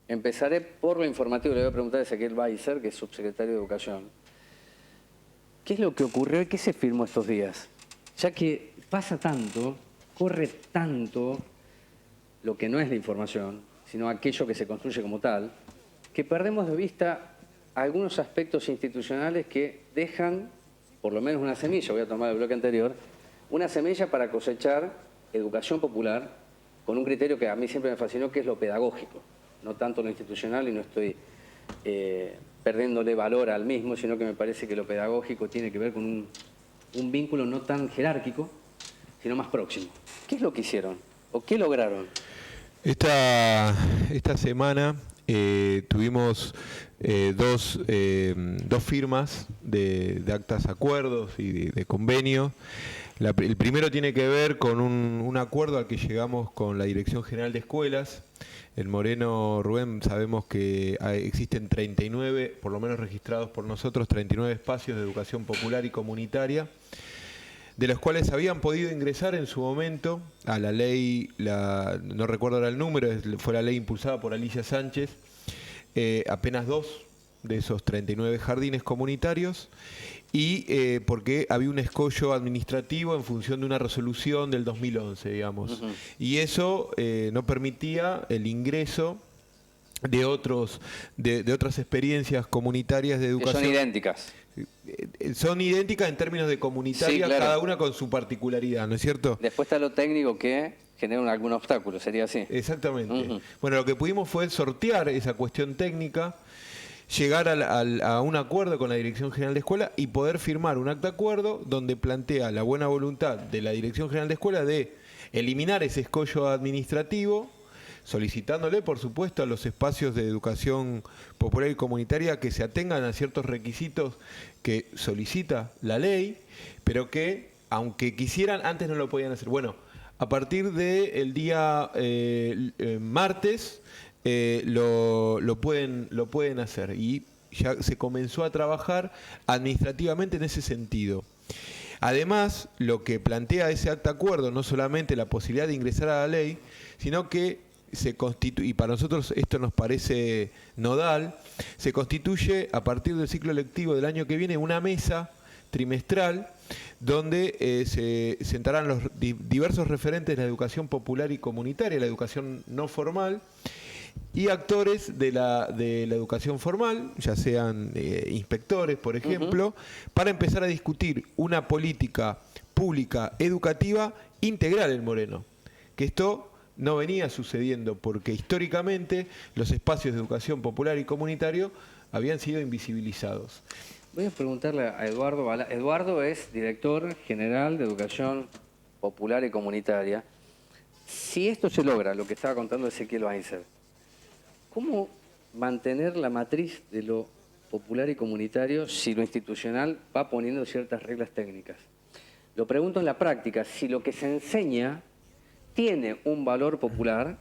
Empezaré por lo informativo. Le voy a preguntar a Ezequiel Weiser, que es subsecretario de Educación. ¿Qué es lo que ocurrió y qué se firmó estos días? Ya que pasa tanto, corre tanto lo que no es la información, sino aquello que se construye como tal, que perdemos de vista algunos aspectos institucionales que dejan, por lo menos una semilla, voy a tomar el bloque anterior, una semilla para cosechar educación popular con un criterio que a mí siempre me fascinó, que es lo pedagógico. No tanto lo institucional, y no estoy perdiéndole valor al mismo, sino que me parece que lo pedagógico tiene que ver con un vínculo no tan jerárquico, sino más próximo. ¿Qué es lo que hicieron? ¿O qué lograron? Esta semana tuvimos dos firmas de actas acuerdos y de convenios. El primero tiene que ver con un acuerdo al que llegamos con la Dirección General de Escuelas. En Moreno, Rubén, sabemos que existen 39, por lo menos registrados por nosotros, 39 espacios de educación popular y comunitaria, de los cuales habían podido ingresar en su momento a la ley, no recuerdo ahora el número, fue la ley impulsada por Alicia Sánchez, apenas 2 de esos 39 jardines comunitarios, y porque había un escollo administrativo en función de una resolución del 2011, digamos. Uh-huh. Y eso no permitía el ingreso de otras experiencias comunitarias de educación. Que son idénticas. Son idénticas en términos de comunitaria, sí, claro, cada una con su particularidad, ¿no es cierto? Después está lo técnico que genera algún obstáculo, sería así. Exactamente. Uh-huh. Bueno, lo que pudimos fue sortear esa cuestión técnica, llegar a un acuerdo con la Dirección General de Escuela y poder firmar un acta acuerdo donde plantea la buena voluntad de la Dirección General de Escuela de eliminar ese escollo administrativo, solicitándole, por supuesto, a los espacios de educación popular y comunitaria que se atengan a ciertos requisitos que solicita la ley, pero que, aunque quisieran, antes no lo podían hacer. Bueno, a partir del día martes, lo pueden hacer, y ya se comenzó a trabajar administrativamente en ese sentido. Además, lo que plantea ese acta acuerdo, no solamente la posibilidad de ingresar a la ley, sino que se constituye, y para nosotros esto nos parece nodal, se constituye a partir del ciclo lectivo del año que viene una mesa trimestral donde se sentarán los diversos referentes de la educación popular y comunitaria, la educación no formal, y actores de la educación formal, ya sean inspectores, por ejemplo, para empezar a discutir una política pública educativa integral en Moreno. Que esto no venía sucediendo porque históricamente los espacios de educación popular y comunitario habían sido invisibilizados. Voy a preguntarle a Eduardo. Eduardo es director general de Educación Popular y Comunitaria. Si esto se logra, lo que estaba contando Ezequiel Weiser, ¿cómo mantener la matriz de lo popular y comunitario si lo institucional va poniendo ciertas reglas técnicas? Lo pregunto en la práctica, si lo que se enseña tiene un valor popular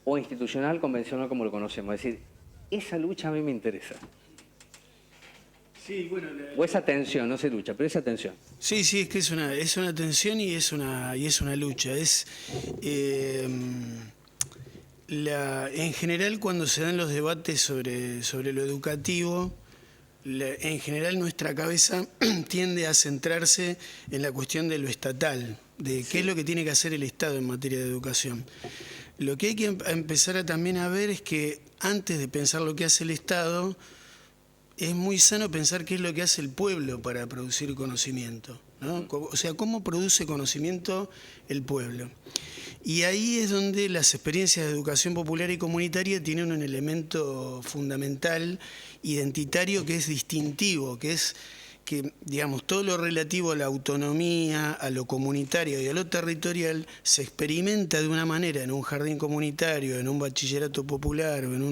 o institucional convencional como lo conocemos. Es decir, esa lucha a mí me interesa. Sí, bueno, o esa tensión, no se lucha, pero esa tensión. sí, es que es una tensión y es una lucha. En general, cuando se dan los debates sobre lo educativo, en general nuestra cabeza tiende a centrarse en la cuestión de lo estatal, de qué es lo que tiene que hacer el Estado en materia de educación. Lo que hay que empezar también a ver es que antes de pensar lo que hace el Estado, es muy sano pensar qué es lo que hace el pueblo para producir conocimiento, ¿no? O sea, cómo produce conocimiento el pueblo. Y ahí es donde las experiencias de educación popular y comunitaria tienen un elemento fundamental, identitario, que es distintivo, que es que, digamos, todo lo relativo a la autonomía, a lo comunitario y a lo territorial se experimenta de una manera en un jardín comunitario, en un bachillerato popular o en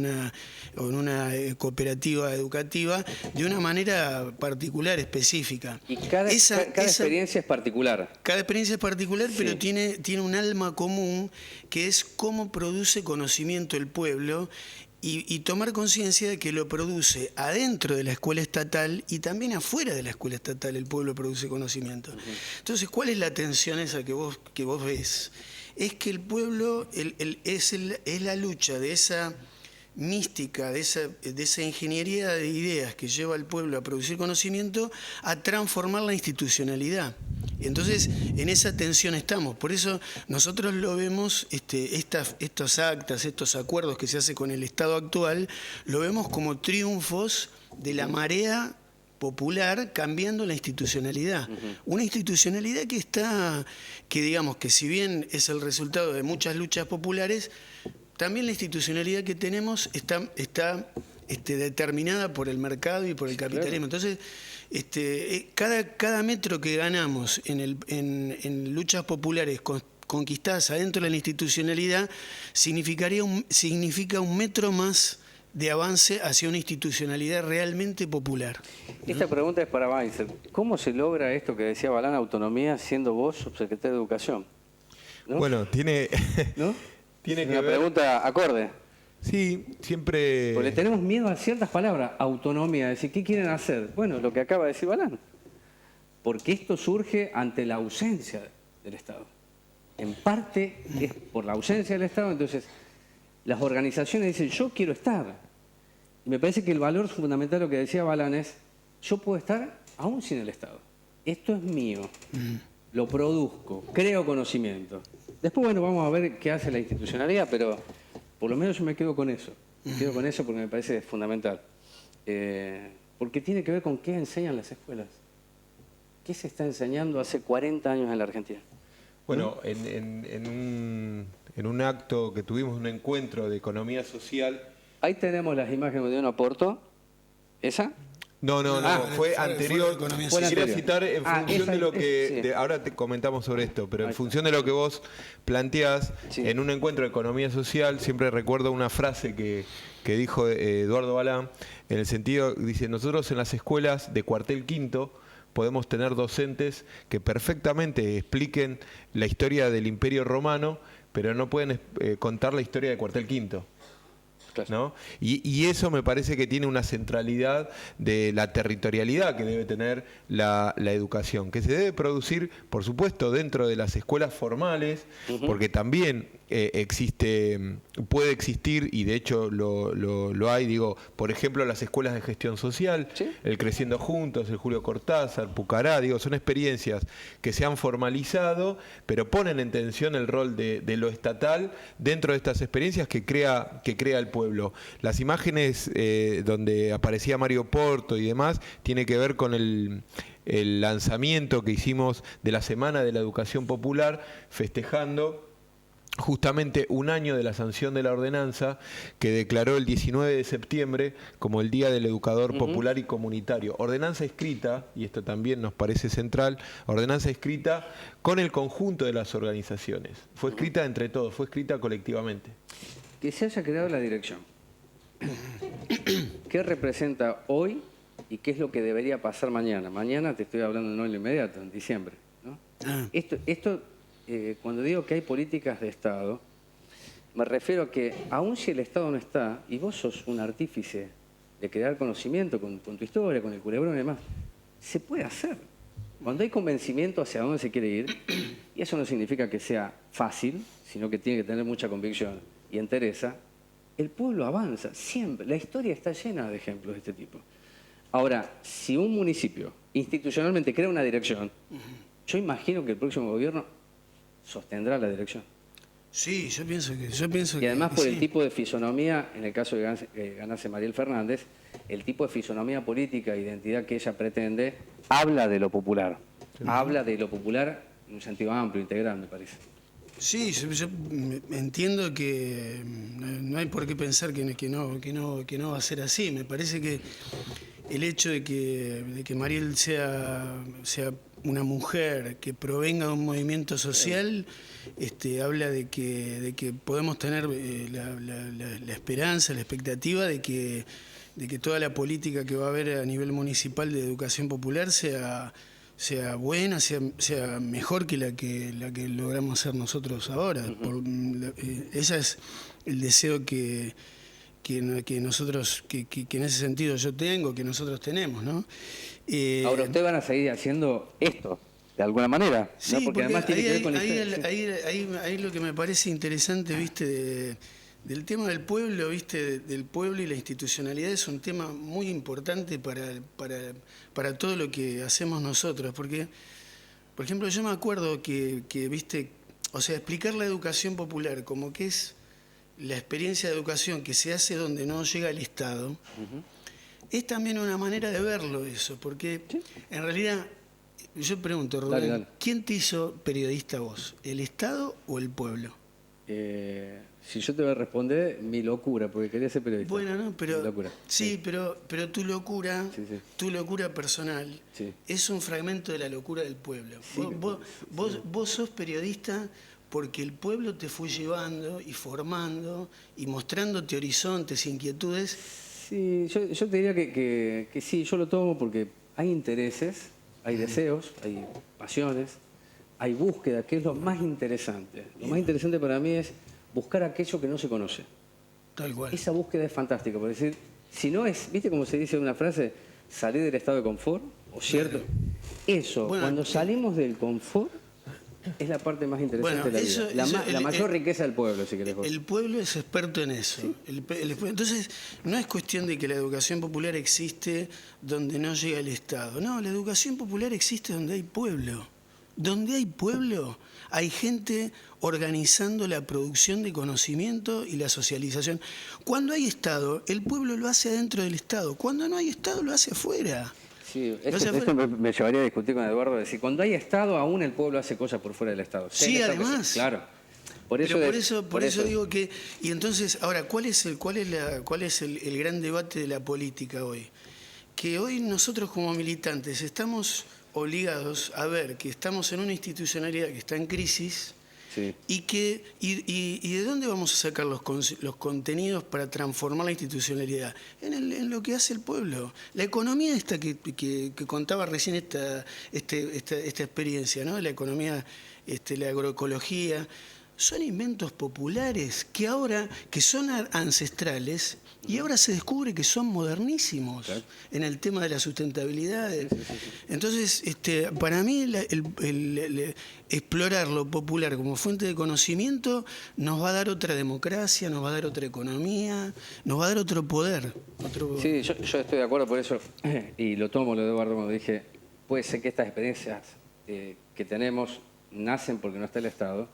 una cooperativa educativa, de una manera particular, específica. Y cada experiencia es particular. Cada experiencia es particular, sí, pero tiene un alma común, que es cómo produce conocimiento el pueblo. Y tomar conciencia de que lo produce adentro de la escuela estatal y también afuera de la escuela estatal el pueblo produce conocimiento. Entonces, ¿cuál es la tensión esa que vos ves? Es que el pueblo es la lucha de esa mística, de esa ingeniería de ideas que lleva al pueblo a producir conocimiento, a transformar la institucionalidad. Entonces, en esa tensión estamos. Por eso nosotros lo vemos, estos actas, estos acuerdos que se hace con el Estado actual, lo vemos como triunfos de la marea popular cambiando la institucionalidad. Una institucionalidad que digamos que si bien es el resultado de muchas luchas populares, también la institucionalidad que tenemos está determinada por el mercado y por el capitalismo. Entonces, cada metro que ganamos en luchas populares conquistadas adentro de la institucionalidad significa un metro más de avance hacia una institucionalidad realmente popular. Esta pregunta es para Weisser. ¿Cómo se logra esto que decía Balán, autonomía, siendo vos subsecretario de Educación? ¿No? Bueno, tiene... ¿No? Tiene una pregunta acorde. Sí, siempre... Porque le tenemos miedo a ciertas palabras, autonomía, decir, ¿qué quieren hacer? Bueno, lo que acaba de decir Balán. Porque esto surge ante la ausencia del Estado. En parte es por la ausencia del Estado, entonces las organizaciones dicen, yo quiero estar. Y me parece que el valor fundamental, lo que decía Balán, es, yo puedo estar aún sin el Estado. Esto es mío, lo produzco, creo conocimiento. Después, bueno, vamos a ver qué hace la institucionalidad, pero por lo menos yo me quedo con eso. Me quedo con eso porque me parece fundamental. Porque tiene que ver con qué enseñan las escuelas. ¿Qué se está enseñando hace 40 años en la Argentina? Bueno, en un acto que tuvimos, un encuentro de economía social... Ahí tenemos las imágenes de un aporto. ¿Esa? No, fue anterior. Quería citar en función de lo que... sí. Ahora te comentamos sobre esto, pero en función de lo que vos planteás, sí, en un encuentro de economía social, siempre recuerdo una frase que dijo Eduardo Balán, en el sentido, dice, nosotros en las escuelas de cuartel quinto podemos tener docentes que perfectamente expliquen la historia del Imperio Romano, pero no pueden contar la historia de cuartel quinto. ¿No? Y eso me parece que tiene una centralidad de la territorialidad que debe tener la educación, que se debe producir, por supuesto, dentro de las escuelas formales, porque también puede existir, y de hecho lo hay, digo, por ejemplo, las escuelas de gestión social, ¿sí? El Creciendo Juntos, el Julio Cortázar, Pucará, digo, son experiencias que se han formalizado, pero ponen en tensión el rol de lo estatal dentro de estas experiencias que crea el pueblo. Las imágenes donde aparecía Mario Porto y demás, tiene que ver con el lanzamiento que hicimos de la Semana de la Educación Popular, festejando justamente un año de la sanción de la ordenanza que declaró el 19 de septiembre como el Día del Educador Popular y Comunitario. Ordenanza escrita, y esto también nos parece central, ordenanza escrita con el conjunto de las organizaciones. Fue escrita entre todos, fue escrita colectivamente. Que se haya creado la dirección. ¿Qué representa hoy y qué es lo que debería pasar mañana? Mañana te estoy hablando no en lo inmediato, en diciembre, ¿no? Cuando digo que hay políticas de Estado, me refiero a que aun si el Estado no está, y vos sos un artífice de crear conocimiento con tu historia, con el culebrón y demás, se puede hacer. Cuando hay convencimiento hacia dónde se quiere ir, y eso no significa que sea fácil, sino que tiene que tener mucha convicción y entereza, el pueblo avanza, siempre. La historia está llena de ejemplos de este tipo. Ahora, si un municipio institucionalmente crea una dirección, yo imagino que el próximo gobierno sostendrá la dirección. Sí, yo pienso y además por sí. el tipo de fisonomía, en el caso de ganarse Mariel Fernández, el tipo de fisonomía política e identidad que ella pretende, habla de lo popular. Habla de lo popular en un sentido amplio, integral, me parece. Sí, yo entiendo que no hay por qué pensar que no va a ser así. Me parece que el hecho de que Mariel sea una mujer que provenga de un movimiento social, habla de que podemos tener la esperanza, la expectativa de que toda la política que va a haber a nivel municipal de educación popular sea buena, sea mejor que la que logramos hacer nosotros ahora. Ese es el deseo que nosotros, que en ese sentido yo tengo, que nosotros tenemos, ¿no? Ahora, ustedes van a seguir haciendo esto, de alguna manera, sí, ¿no? Porque además tiene que ver con ahí lo que me parece interesante, ¿viste? Del tema del pueblo, ¿viste? Del pueblo y la institucionalidad es un tema muy importante para todo lo que hacemos nosotros, porque, por ejemplo, yo me acuerdo que ¿viste? O sea, explicar la educación popular como que es la experiencia de educación que se hace donde no llega el Estado, es también una manera de verlo eso, porque en realidad, yo pregunto, Rubén, dale. ¿Quién te hizo periodista a vos? ¿El Estado o el pueblo? Si yo te voy a responder, mi locura, porque quería ser periodista. Bueno, no, pero mi locura. sí, pero tu locura, tu locura personal, es un fragmento de la locura del pueblo. Sí, Vos sos periodista porque el pueblo te fue llevando y formando y mostrándote horizontes, inquietudes. Sí, yo te diría que sí, yo lo tomo porque hay intereses, hay deseos, hay pasiones, hay búsqueda, que es lo más interesante. Lo más interesante para mí es buscar aquello que no se conoce. Tal cual. Esa búsqueda es fantástica, por decir, si no es, ¿viste cómo se dice una frase? Salir del estado de confort, ¿o cierto? Eso, bueno, cuando salimos del confort, es la parte más interesante de la vida. La mayor riqueza del pueblo, si querés vos. El pueblo es experto en eso. ¿Sí? Entonces, no es cuestión de que la educación popular existe donde no llega el Estado. No, la educación popular existe donde hay pueblo. Donde hay pueblo, hay gente organizando la producción de conocimiento y la socialización. Cuando hay Estado, el pueblo lo hace adentro del Estado. Cuando no hay Estado, lo hace afuera. Sí, esto me llevaría a discutir con Eduardo, decir, cuando hay Estado, aún el pueblo hace cosas por fuera del Estado. Sí, además. Claro. Por eso digo que, y entonces, ahora, ¿cuál es el gran debate de la política hoy? Que hoy nosotros como militantes estamos obligados a ver que estamos en una institucionalidad que está en crisis. Sí. Y de dónde vamos a sacar los contenidos para transformar la institucionalidad? En lo que hace el pueblo. La economía esta que contaba recién esta experiencia, ¿no? La economía, la agroecología, son inventos populares que son ancestrales y ahora se descubre que son modernísimos en el tema de la sustentabilidad. Entonces, para mí el explorar lo popular como fuente de conocimiento nos va a dar otra democracia, nos va a dar otra economía, nos va a dar otro poder. Sí, yo estoy de acuerdo por eso, y lo tomo lo de Eduardo cuando dije, puede ser que estas experiencias que tenemos nacen porque no está el Estado.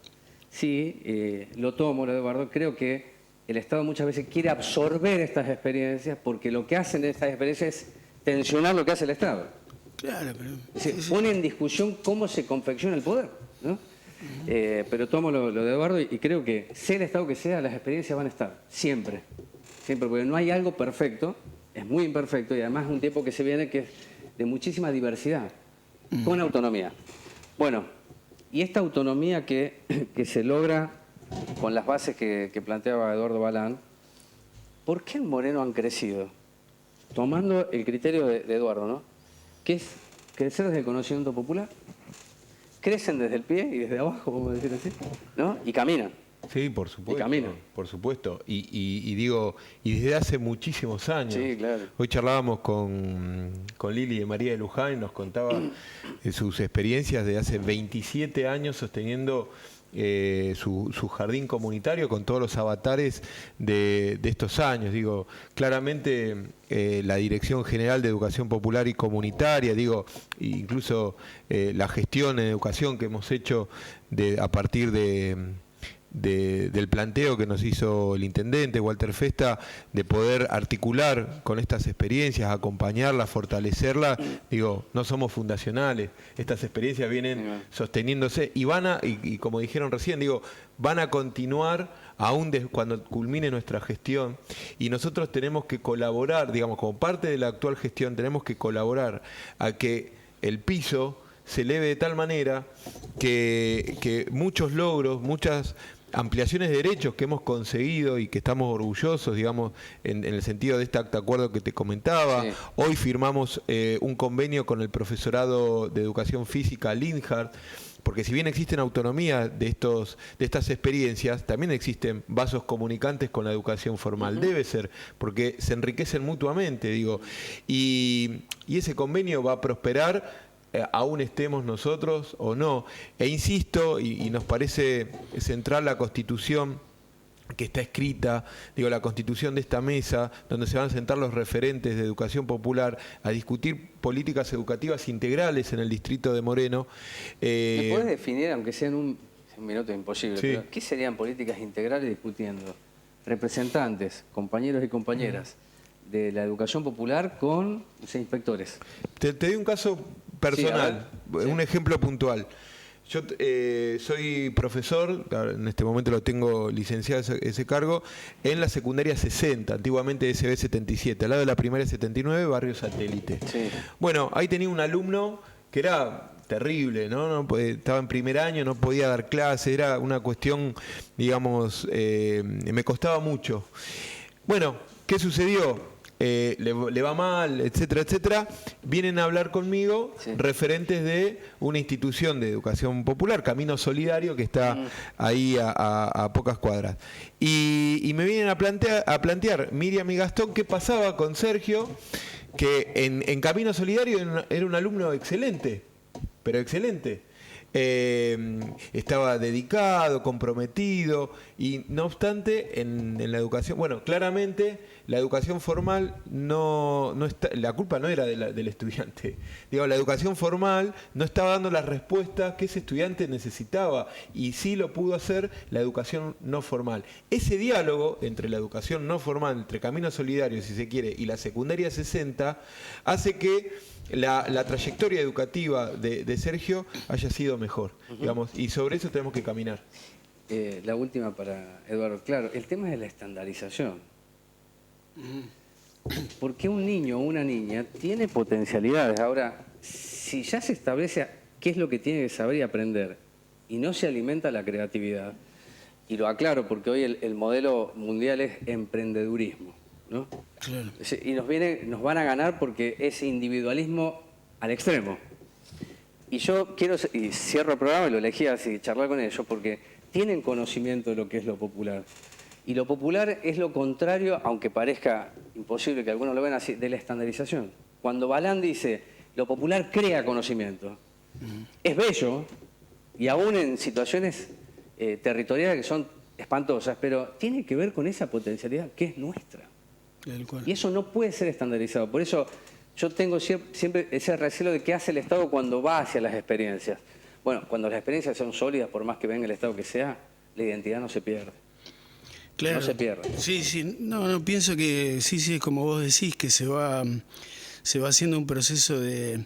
Sí, lo tomo lo de Eduardo, creo que el Estado muchas veces quiere absorber estas experiencias porque lo que hacen estas experiencias es tensionar lo que hace el Estado. Claro, pero... Es decir, pone en discusión cómo se confecciona el poder, ¿no? Pero tomo lo de Eduardo y creo que sea el Estado que sea, las experiencias van a estar, siempre. Siempre, porque no hay algo perfecto, es muy imperfecto y además es un tiempo que se viene que es de muchísima diversidad, con autonomía. Bueno, y esta autonomía que se logra con las bases que planteaba Eduardo Balán, ¿por qué en Moreno han crecido? Tomando el criterio de Eduardo, ¿no? Que es crecer desde el conocimiento popular. Crecen desde el pie y desde abajo, vamos a decir así, ¿no? Y caminan. Sí, por supuesto. Y caminan. Por supuesto. Y digo, y desde hace muchísimos años. Sí, claro. Hoy charlábamos con Lili de María de Luján y nos contaba sus experiencias de hace 27 años sosteniendo su jardín comunitario con todos los avatares de estos años. Digo, claramente la Dirección General de Educación Popular y Comunitaria, digo, incluso la gestión en educación que hemos hecho a partir del planteo que nos hizo el intendente Walter Festa, de poder articular con estas experiencias, acompañarlas, fortalecerlas. Digo, no somos fundacionales, estas experiencias vienen sosteniéndose y y como dijeron recién, digo, van a continuar aún cuando culmine nuestra gestión, y nosotros tenemos que colaborar, digamos, como parte de la actual gestión, tenemos que colaborar a que el piso se eleve de tal manera que muchos logros, muchas ampliaciones de derechos que hemos conseguido y que estamos orgullosos, digamos, en el sentido de este acta acuerdo que te comentaba. Sí. Hoy firmamos un convenio con el profesorado de educación física Linhart, porque si bien existen autonomía de estas experiencias, también existen vasos comunicantes con la educación formal. Debe ser, porque se enriquecen mutuamente, digo, y ese convenio va a prosperar aún estemos nosotros o no. E insisto, y nos parece central la Constitución que está escrita, digo, la constitución de esta mesa, donde se van a sentar los referentes de educación popular a discutir políticas educativas integrales en el distrito de Moreno. ¿Me podés definir, aunque sea en un minuto imposible, sí, pero qué serían políticas integrales discutiendo representantes, compañeros y compañeras de la educación popular con inspectores? Te doy un caso personal, sí, un ejemplo puntual. Yo soy profesor, en este momento lo tengo licenciado ese cargo, en la secundaria 60, antiguamente SB 77, al lado de la primaria 79, barrio Satélite. Sí. Bueno, ahí tenía un alumno que era terrible, ¿no? Estaba en primer año, no podía dar clase, era una cuestión, digamos, me costaba mucho. Bueno, ¿qué sucedió? Le va mal, etcétera, etcétera. Vienen a hablar conmigo, sí, referentes de una institución de educación popular, Camino Solidario, que está ahí a pocas cuadras. Y me vienen a plantear Miriam y Gastón qué pasaba con Sergio, que en Camino Solidario era un alumno excelente, pero excelente. Estaba dedicado, comprometido, y no obstante en la educación, bueno, claramente la educación formal no está, la culpa no era del estudiante, digo, la educación formal no estaba dando las respuestas que ese estudiante necesitaba, y sí lo pudo hacer la educación no formal. Ese diálogo entre la educación no formal, entre Camino Solidario, si se quiere, y la secundaria 60, hace que la trayectoria educativa de Sergio haya sido mejor, digamos, y sobre eso tenemos que caminar. La última para Eduardo. Claro, el tema es la estandarización. Porque un niño o una niña tiene potencialidades. Ahora, si ya se establece qué es lo que tiene que saber y aprender y no se alimenta la creatividad, y lo aclaro porque hoy el modelo mundial es emprendedurismo, ¿no? Claro. Y nos van a ganar porque es individualismo al extremo. Y yo quiero, y cierro el programa y lo elegí así, charlar con ellos, porque tienen conocimiento de lo que es lo popular. Y lo popular es lo contrario, aunque parezca imposible que algunos lo vean así, de la estandarización. Cuando Balán dice, lo popular crea conocimiento, es bello, y aún en situaciones territoriales que son espantosas, pero tiene que ver con esa potencialidad que es nuestra. Y eso no puede ser estandarizado. Por eso yo tengo siempre ese recelo de qué hace el Estado cuando va hacia las experiencias. Bueno, cuando las experiencias son sólidas, por más que venga el Estado que sea, la identidad no se pierde. Claro. No se pierde. Sí, sí. No, pienso que sí, es como vos decís, que se va haciendo un proceso de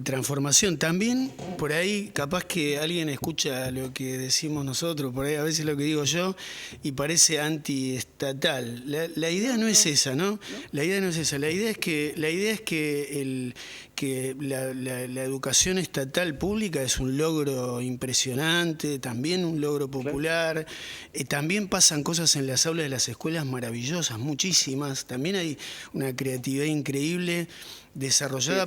transformación. También por ahí capaz que alguien escucha lo que decimos nosotros, por ahí a veces lo que digo yo, y parece antiestatal. La idea no es esa, ¿no? La idea no es esa. La idea es que que la educación estatal pública es un logro impresionante, también un logro popular. También pasan cosas en las aulas de las escuelas maravillosas, muchísimas. También hay una creatividad increíble desarrollada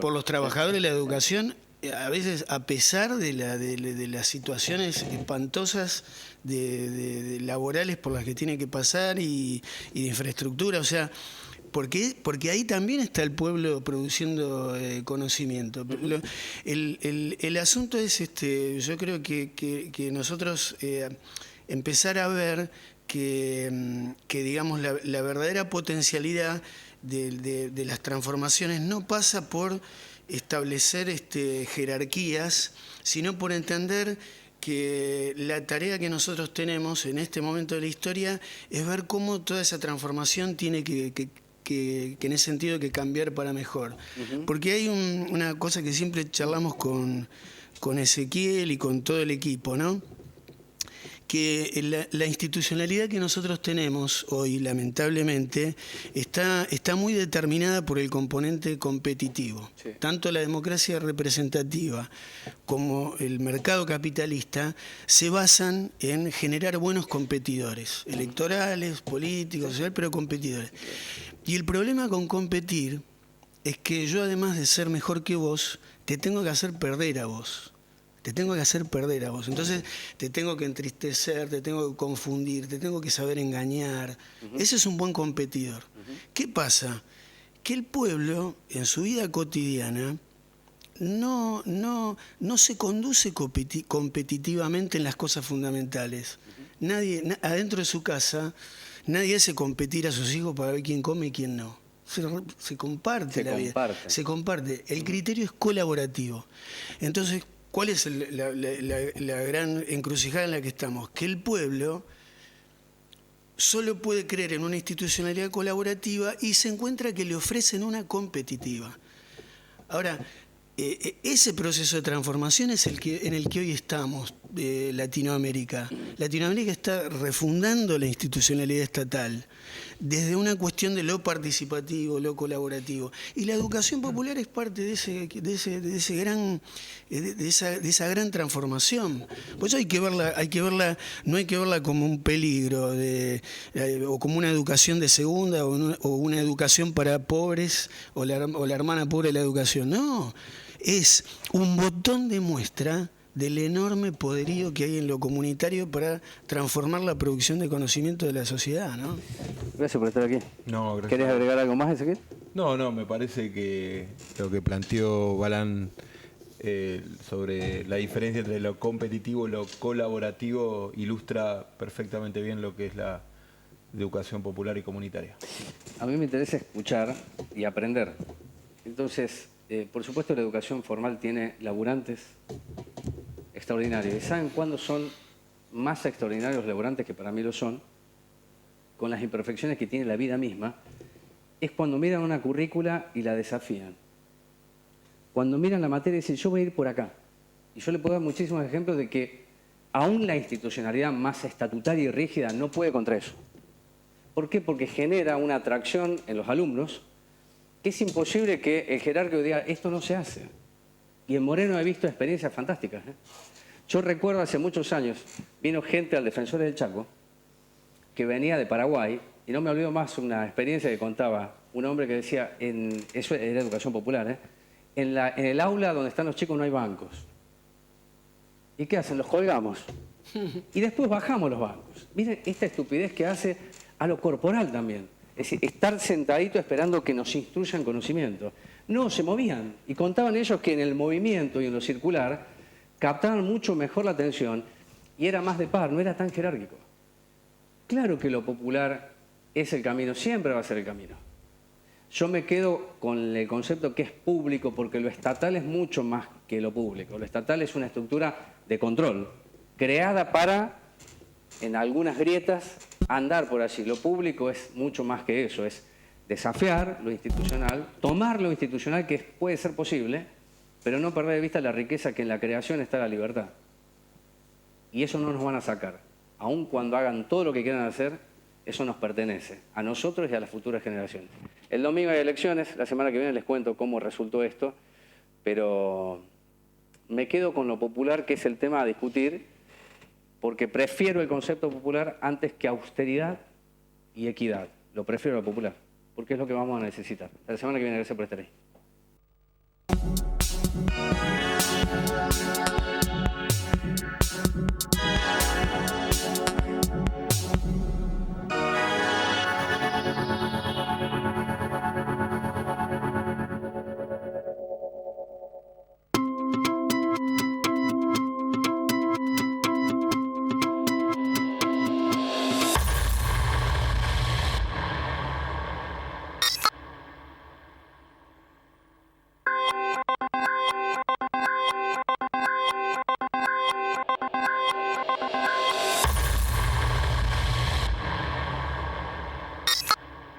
por los trabajadores de la educación, a veces a pesar de las situaciones espantosas laborales por las que tiene que pasar y de infraestructura. O sea, porque ahí también está el pueblo produciendo conocimiento. El asunto es, yo creo que nosotros empezar a ver que digamos, la verdadera potencialidad de las transformaciones no pasa por establecer jerarquías, sino por entender que la tarea que nosotros tenemos en este momento de la historia es ver cómo toda esa transformación tiene que en ese sentido que cambiar para mejor. Porque hay una cosa que siempre charlamos con Ezequiel y con todo el equipo, ¿no? Que la institucionalidad que nosotros tenemos hoy, lamentablemente, está muy determinada por el componente competitivo. Sí. Tanto la democracia representativa como el mercado capitalista se basan en generar buenos competidores, electorales, políticos, social, pero competidores. Y el problema con competir es que yo, además de ser mejor que vos, te tengo que hacer perder a vos. Te tengo que hacer perder a vos. Entonces te tengo que entristecer, te tengo que confundir, te tengo que saber engañar. Ese es un buen competidor. ¿Qué pasa? Que el pueblo, en su vida cotidiana, no se conduce competitivamente en las cosas fundamentales. Nadie, adentro de su casa, nadie hace competir a sus hijos para ver quién come y quién no. Se comparte la vida. Se comparte. El criterio es colaborativo. Entonces, ¿cuál es la gran encrucijada en la que estamos? Que el pueblo solo puede creer en una institucionalidad colaborativa y se encuentra que le ofrecen una competitiva. Ahora, ese proceso de transformación es en el que hoy estamos, Latinoamérica. Latinoamérica está refundando la institucionalidad estatal desde una cuestión de lo participativo, lo colaborativo. Y la educación popular es parte de esa gran transformación. Pues hay que verla, no hay que verla como un peligro o como una educación de segunda o una educación para pobres o la hermana pobre de la educación. No, es un botón de muestra del enorme poderío que hay en lo comunitario para transformar la producción de conocimiento de la sociedad, ¿no? Gracias por estar aquí. No, gracias. ¿Querés agregar algo más, Ezequiel? No, me parece que lo que planteó Balán sobre la diferencia entre lo competitivo y lo colaborativo ilustra perfectamente bien lo que es la educación popular y comunitaria. A mí me interesa escuchar y aprender. Entonces, por supuesto, la educación formal tiene laburantes extraordinarios. ¿Y saben cuándo son más extraordinarios laburantes, que para mí lo son, con las imperfecciones que tiene la vida misma? Es cuando miran una currícula y la desafían. Cuando miran la materia y dicen, yo voy a ir por acá. Y yo le puedo dar muchísimos ejemplos de que aún la institucionalidad más estatutaria y rígida no puede contra eso. ¿Por qué? Porque genera una atracción en los alumnos que es imposible que el jerarca diga, esto no se hace. Y en Moreno he visto experiencias fantásticas. Yo recuerdo hace muchos años, vino gente al Defensores del Chaco, que venía de Paraguay, y no me olvido más una experiencia que contaba un hombre que decía, eso era educación popular, en el aula donde están los chicos no hay bancos. ¿Y qué hacen? Los colgamos. Y después bajamos los bancos. Miren esta estupidez que hace a lo corporal también. Es decir, estar sentadito esperando que nos instruyan conocimiento. No, se movían. Y contaban ellos que en el movimiento y en lo circular captaban mucho mejor la atención y era más de par, no era tan jerárquico. Claro que lo popular es el camino, siempre va a ser el camino. Yo me quedo con el concepto que es público porque lo estatal es mucho más que lo público. Lo estatal es una estructura de control, creada para, en algunas grietas, andar por allí. Lo público es mucho más que eso, es desafiar lo institucional, tomar lo institucional que puede ser posible, pero no perder de vista la riqueza que en la creación está la libertad. Y eso no nos van a sacar. Aun cuando hagan todo lo que quieran hacer, Eso nos pertenece, a nosotros y a las futuras generaciones. El domingo hay elecciones, la semana que viene les cuento cómo resultó esto, pero me quedo con lo popular, que es el tema a discutir, porque prefiero el concepto popular antes que austeridad y equidad. Lo prefiero lo popular, porque es lo que vamos a necesitar. Hasta la semana que viene, gracias por estar ahí.